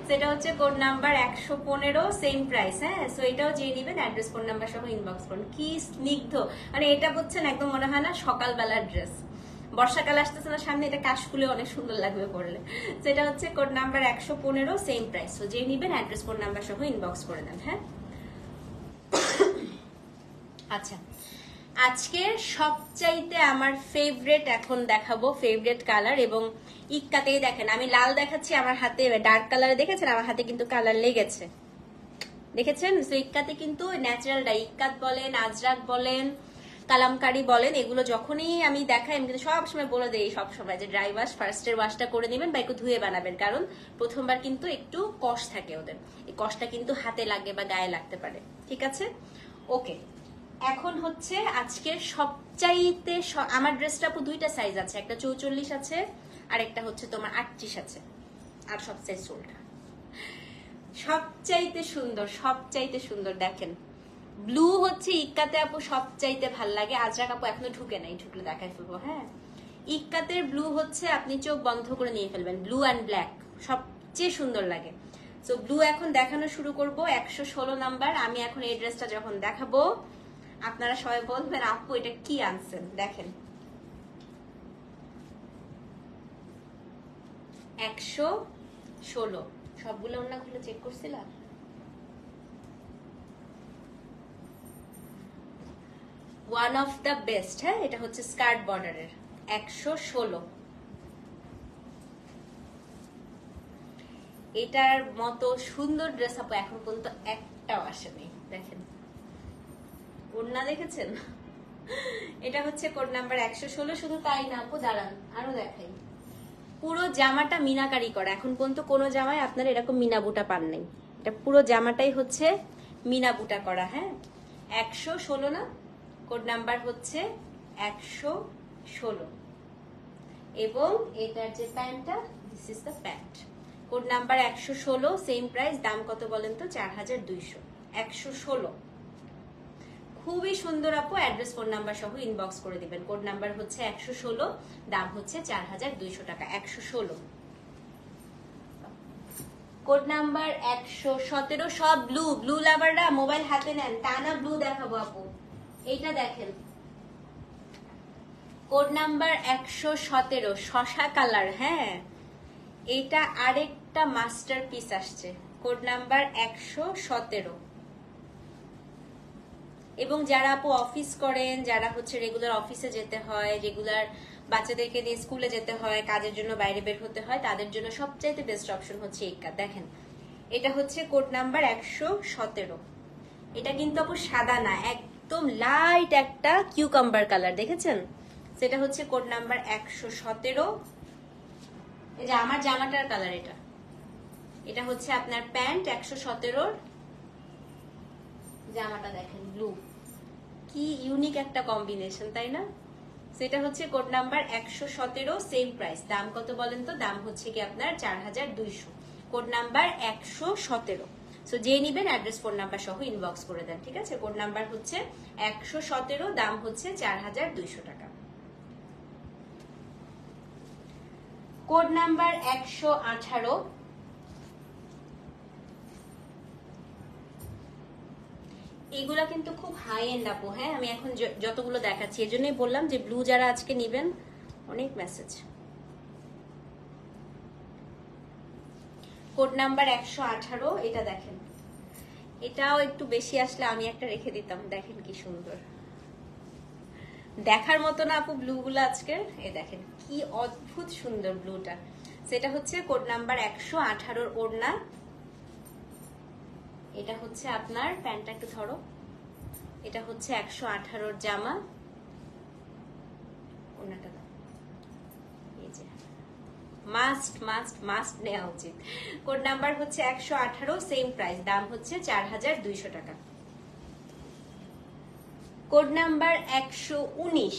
সেটা হচ্ছে কোড নাম্বার 115, সেম প্রাইস। হ্যাঁ সো এটাও যে নিবেন অ্যাড্রেস ফোন নাম্বার সহ ইনবক্স করুন। কি স্নিগ্ধ, মানে এটা বুঝছেন একদম মনে হয় না সকালবেলার ড্রেস। বর্ষাকাল আসতেছে না সামনে, এটা কাশ ফুলে অনেক সুন্দর লাগবে পরলে। সেটা হচ্ছে code number 115, same price. So যে নিবেন অ্যাড্রেস ফোন নাম্বার সহ ইনবক্স করে দেন। হ্যাঁ আচ্ছা, আজকে সবচাইতে আমার ফেভারিট এখন দেখাবো, ফেভারিট কালার। এবং ইক্কাতেই দেখেন আমি লাল দেখাচ্ছি, আমার হাতে ডার্ক কালারে দেখেছেন, আমার হাতে কিন্তু কালার লেগেছে, দেখেছেন? তো ইক্কাতে কিন্তু ন্যাচারালটা, ইক্কাত বলেন, আজরাক বলেন, কালামকারি বলেন, এগুলো যখনই আমি দেখাই আমি কিন্তু সবসময় বলে দিই, সবসময় যে ড্রাই ওয়াশ, ফার্স্টের ওয়াশটা করে নেবেন বা একটু ধুয়ে বানাবেন, কারণ প্রথমবার কিন্তু একটু কষ থাকে ওদের, এই কষটা কিন্তু হাতে লাগে বা গায়ে লাগতে পারে, ঠিক আছে? ওকে, এখন হচ্ছে আজকের সবচাইতে আমার ড্রেসটা আপু দুইটা সাইজ আছে, একটা 44 আছে আর একটা হচ্ছে তোমার 38 আছে, আর সবচাইতে সোলটা সবচাইতে সুন্দর দেখেন ব্লু হচ্ছে ইক্কাতে আপু সবচাইতে ভাল লাগে। আজরাক আপু এখনো ঢুকে নাই, ঢুকলে দেখাই ফেলবো। হ্যাঁ ইক্কাতের ব্লু হচ্ছে আপনি চোখ বন্ধ করে নিয়ে ফেলবেন, ব্লু অ্যান্ড ব্ল্যাক সবচেয়ে সুন্দর লাগে। তো ব্লু এখন দেখানো শুরু করব, 116 নাম্বার। আমি এখন এই ড্রেসটা যখন দেখাবো আপনারা সবাই বলবেন আপু এটা কি আনছেন। দেখেন 116, সবগুলো ওড়না খুলে চেক করছিলাম। One of the best. হ্যাঁ এটা হচ্ছে স্কার্ট বর্ডারের 116। এটার মতো সুন্দর ড্রেস আপু এখন পর্যন্ত একটাও আসেনি। দেখেন ওড়না দেখেছেন, এটা হচ্ছে কোড নাম্বার 116। শুধু তাই না আপু, দাঁড়ান আরো দেখাই, পুরো জামাটা মিনাকারি করা। এখন পর্যন্ত কোনো জামায় আপনারা এরকম মিনা বুটা পান নাই, এটা পুরো জামাটাই হচ্ছে মিনা বুটা করা। হ্যাঁ 116 না, কোড নাম্বার হচ্ছে 116। এবং এটার যে প্যান্টটা, this is the pant, code number 116, same price. দাম কত বলেন তো? 4200। 116 খুবই সুন্দর আপু, অ্যাড্রেস ফোন নাম্বার সহ ইনবক্স করে দিবেন। কোড নাম্বার হচ্ছে 116, দাম হচ্ছে 4200 টাকা। 116 কোড নাম্বার 117। সব ব্লু লাভাররা মোবাইল হাতে নেন, টানা ব্লু দেখাবো আপু। এইটা দেখেন কোড নাম্বার 117, শশা কালার। হ্যাঁ এটা আরেকটু একটা মাস্টার পিস আসছে, কোড নাম্বার 117। এবং যারা আপু অফিস করেন, যারা হচ্ছে রেগুলার অফিসে যেতে হয়, রেগুলার বাচ্চাদেরকে নিয়ে স্কুলে যেতে হয়, কাজের জন্য বাইরে বের হতে হয়, তাদের জন্য সবচাইতে বেস্ট অপশন হচ্ছে এই কার্ড। দেখেন এটা হচ্ছে কোড নাম্বার 117। এটা কিন্তু আপু সাদা না, একদম লাইট একটা কিউকাম্বার কালার, দেখেছেন? সেটা হচ্ছে কোড নাম্বার 117। এই যে আমার জামাটার কালার এটা। এটা হচ্ছে আপনার প্যান্ট 117 জামাটা, দেখেন ব্লু, কি ইউনিক একটা কম্বিনেশন, তাই না? সেটা হচ্ছে কোড নাম্বার 117, সেম প্রাইস। দাম কত বলেন তো? দাম হচ্ছে কি আপনার 4200, কোড নাম্বার 117। সো যে নিবেন অ্যাড্রেস ফোন নাম্বার সহ ইনবক্স করে দেন, ঠিক আছে? কোড নাম্বার হচ্ছে 117, দাম হচ্ছে 4200 টাকা। কোড নাম্বার 118, এগুলা কিন্তু খুব হাই এন্ড আপু। হ্যাঁ, আমি এখন যতগুলো দেখাচ্ছি এজন্যই বললাম যে ব্লু যারা আজকে নিবেন, অনেক মেসেজ। কোড নাম্বার 118, এটা দেখেন, এটাও একটু বেশি আসলে আমি একটা রেখে দিতাম। দেখেন কি সুন্দর, দেখার মতো না আপু ব্লু গুলো আজকে? এ দেখেন কি অদ্ভুত সুন্দর ব্লুটা। সেটা হচ্ছে কোড নাম্বার 118 ওড়না। এটা হচ্ছে আপনার প্যান্টটা একটু ধরো, এটা হচ্ছে 118 জামা, ওড়নাটা দাও। এই যে মাস্ট মাস্ট মাস্ট নেওয়া উচিত। কোড নাম্বার হচ্ছে 118, সেম প্রাইস, দাম হচ্ছে 4200 টাকা। কোড নাম্বার 119,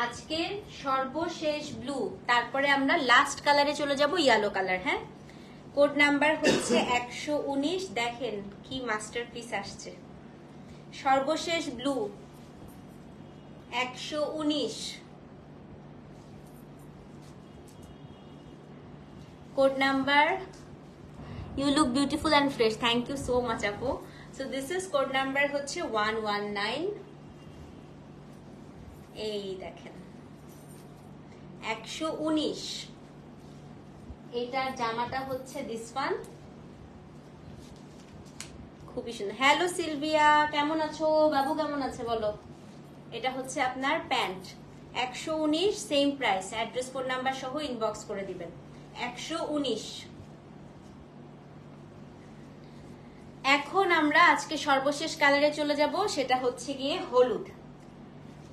আজকের সর্বশেষ ব্লু, তারপরে আমরা লাস্ট কালারে চলে যাব, ইয়েলো কালার। হ্যাঁ, কোড নাম্বার হচ্ছে 119। দেখেন কি মাস্টারপিস আসছে, সর্বশেষ blue 119। Code number, you look beautiful and fresh, thank you so much আপু। So this is code number হচ্ছে 119। এই দেখেন 119, এটার জামাটা হচ্ছে দিস ওয়ান, খুবই সুন্দর। হ্যালো সিলভিয়া, কেমন আছো? বাবু কেমন আছে বলো? এটা হচ্ছে আপনার pant 119, same price, address phone number সহ ইনবক্স করে দিবেন। 119। এখন আমরা আজকে সর্বশেষ কালারে চলে যাব, সেটা হচ্ছে গিয়ে হলুদ।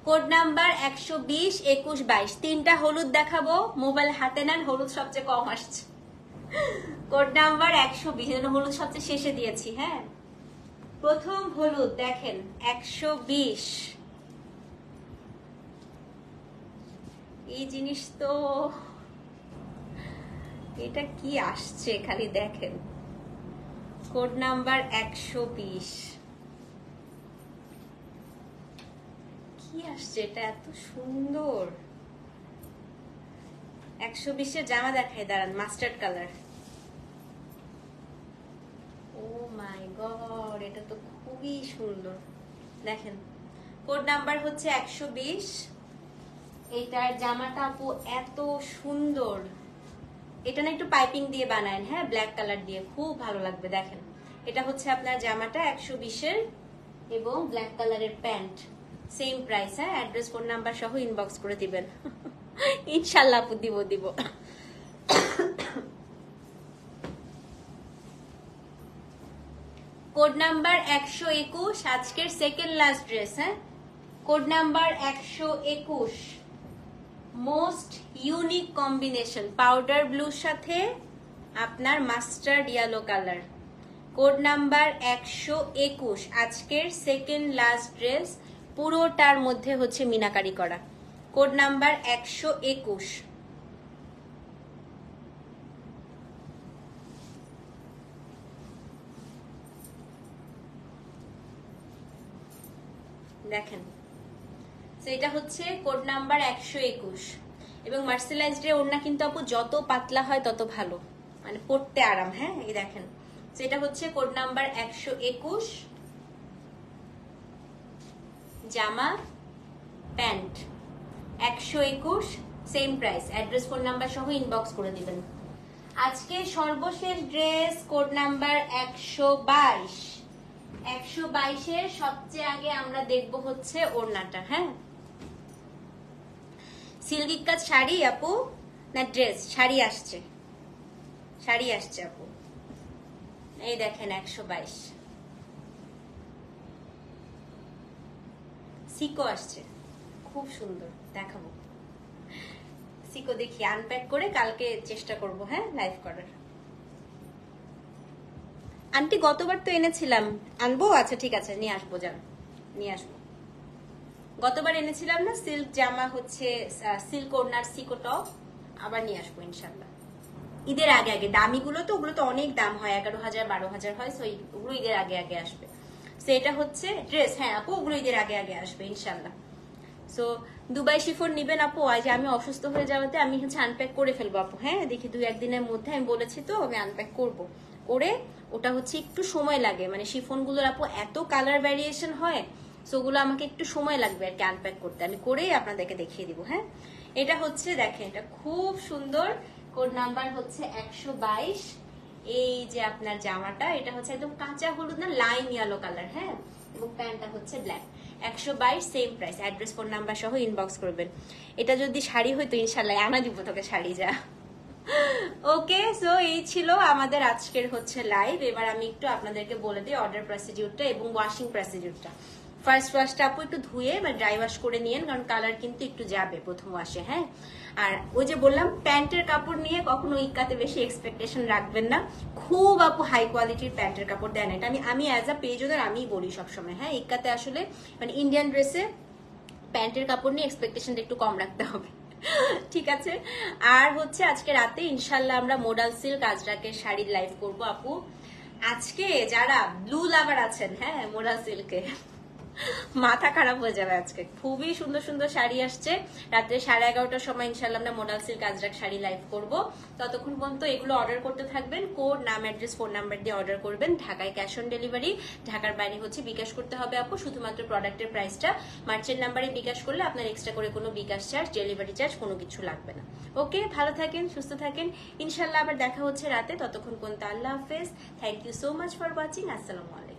কোড নাম্বার 120, 21, 22, তিনটা হলুদ দেখাবো। মোবাইল হাতে নেন, হলুদ সবচেয়ে কম আসছে। কোড নাম্বার 120, হলুদ সবচেয়ে শেষে দিয়েছি। হ্যাঁ, প্রথম হলুদ দেখেন 120। এই জিনিস তো, এটা কি আসছে খালি দেখেন। কোড নাম্বার 120, কি আসছে এটা, এত সুন্দর। 120-এর জামা দেখাই, দাঁড়ান, মাস্টার্ড কালার। ও মাই গড, এটা তো খুবই সুন্দর। দেখেন কোড নাম্বার হচ্ছে 120, এটার জামাটা আপু এত সুন্দর। এটা না একটু পাইপিং দিয়ে বানায়, হ্যাঁ, ব্ল্যাক কালার দিয়ে, খুব ভালো লাগবে। দেখেন এটা হচ্ছে আপনার জামাটা 120-এর এবং ব্ল্যাক কালারের প্যান্ট, সেম প্রাইস। হ্যাঁ, অ্যাড্রেস ফোন নাম্বার সহ ইনবক্স করে দিবেন ইনশাআল্লাহ আপু, দিব। কোড নাম্বার 121, আজকের সেকেন্ড লাস্ট ড্রেস। হ্যাঁ, code number 121, most unique combination, powder ব্লুর সাথে আপনার mustard yellow colour. Code number 121, আজকের সেকেন্ড লাস্ট ড্রেস, পুরোটার মধ্যে হচ্ছে মিনাকারি করা। Code number 121। দেখেন সেটা হচ্ছে কোড নাম্বার 121 এবং মার্সেলাইজড এর ওড়না কিন্তু আপু যত পাতলা হয় তত ভালো, মানে পরতে আরাম। হ্যাঁ, এই দেখেন সেটা হচ্ছে কোড নাম্বার 121, জামা pant 121, same price, address phone number সহ ইনবক্স করে দিবেন। আজকে সর্বশেষ ড্রেস কোড নাম্বার 122। 122-এর সবচেয়ে আগে আমরা দেখব হচ্ছে ওড়নাটা। হ্যাঁ, সিল্কি কাজ শাড়ি আপু না ড্রেস? শাড়ি আসছে, শাড়ি আসছে আপু। এই দেখেন 122 সিকো আসছে, খুব সুন্দর, দেখাবো সিকো। দেখি আনপ্যাক করে কালকে চেষ্টা করব, হ্যাঁ, লাইভ করার। আন্টি গতবার তো এনেছিলাম, আনবো? আচ্ছা ঠিক আছে, নিয়ে আসবো, যান নিয়ে আসবো। গতবার এনেছিলাম না সিল্ক জামা, হচ্ছে সিল্ক ওড়নার সিকো টপ, আবার নিয়ে আসবো ইনশাল্লাহ ঈদের আগে আগে। দামিগুলো তো, ওগুলো তো অনেক দাম হয়, 11,000 12,000 হয়, সো ওগুলো ঈদের আগে আগে আসবে। সো এটা হচ্ছে ড্রেস, হ্যাঁ আপু ওগুলো ঈদের আগে আগে আসবে ইনশাল্লাহ। সো দুবাই শিফন নিবেন আপু? আজ আমি অসুস্থ হয়ে যাওয়াতে আমি হচ্ছে আনপ্যাক করে ফেলবো আপু। হ্যাঁ, দেখি 2-1 দিনের মধ্যে, আমি বলেছি তো আমি আনপ্যাক করব। করে ওটা হচ্ছে একটু সময় লাগে, মানে শিফন গুলোর আপু এত কালার ভ্যারিয়েশন হয়, সো ওগুলো আমাকে একটু সময় লাগবে আর কি আনপ্যাক করতে। আমি করেই আপনাদেরকে দেখিয়ে দিব। হ্যাঁ, এটা হচ্ছে দেখেন, এটা খুব সুন্দর, কোড নাম্বার হচ্ছে 122। এই যে আপনার জামাটা, এটা হচ্ছে একদম কাঁচা হলুদ না, লাইম ইয়েলো কালার। হ্যাঁ, এবং প্যান্টটা হচ্ছে black. 122 same price. Address phone number সহ ইনবক্স করবেন। এটা যদি শাড়ি হইতো ইনশাল্লাহ আনা দিব তোকে শাড়ি, যা। ওকে, সো এই ছিল আমাদের আজকের হচ্ছে লাইভ। এবার আমি একটু আপনাদেরকে বলে দিই অর্ডার প্রসিডিউরটা এবং ওয়াশিং প্রসিডিউরটা। ফার্স্ট ওয়াশটা আপু একটু ধুয়ে বা ড্রাই ওয়াশ করে নিয়েন, কারণ কালার কিন্তু একটু যাবে প্রথম ওয়াশে। হ্যাঁ, আর ওই যে বললাম প্যান্টের কাপড় নিয়ে কখনো ইক্কাতে বেশি এক্সপেকটেশন রাখবেন না। খুব আপু হাই কোয়ালিটির প্যান্টের কাপড় দেন, এটা আমি অ্যাজ আ পেজ ওদের আমি বলি সবসময়। হ্যাঁ, ইক্কাতে আসলে মানে ইন্ডিয়ান ড্রেসে প্যান্টের কাপড় নিয়ে এক্সপেকটেশনটা একটু কম রাখতে হবে। ঠিক আছে। আর হচ্ছে আজকে রাতে ইনশাল্লাহ আমরা মোডাল সিল্ক আজরাকের শাড়ির লাইভ করবো আপু। আজকে যারা ব্লু লাভার আছেন, হ্যাঁ, মোডাল সিল্কে মাথা খারাপ হয়ে যাবে। আজকে খুবই সুন্দর সুন্দর শাড়ি আসছে। রাত্রে 11:30টার সময় ইনশাল্লাহ আমরা modal silk Ajrak sari live করব। ততক্ষণ পর্যন্ত এগুলো অর্ডার করতে থাকবেন। কোড, নাম, অ্যাড্রেস, ফোন নাম্বার দিয়ে অর্ডার করবেন। ঢাকায় ক্যাশ অন ডেলিভারি, ঢাকার বাইরে হচ্ছে বিকাশ করতে হবে আপু। শুধুমাত্র প্রোডাক্টের প্রাইসটা মার্চেন্ট নাম্বারে বিকাশ করলে আপনার এক্সট্রা করে কোনো বিকাশ চার্জ, ডেলিভারি চার্জ কোনো কিছু লাগবে না। ওকে, ভালো থাকেন, সুস্থ থাকেন। ইনশাল্লাহ আবার দেখা হচ্ছে রাতে। ততক্ষণ পর্যন্ত আল্লাহ হাফেজ। Thank you so much for watching. আসসালামু আলাইকুম।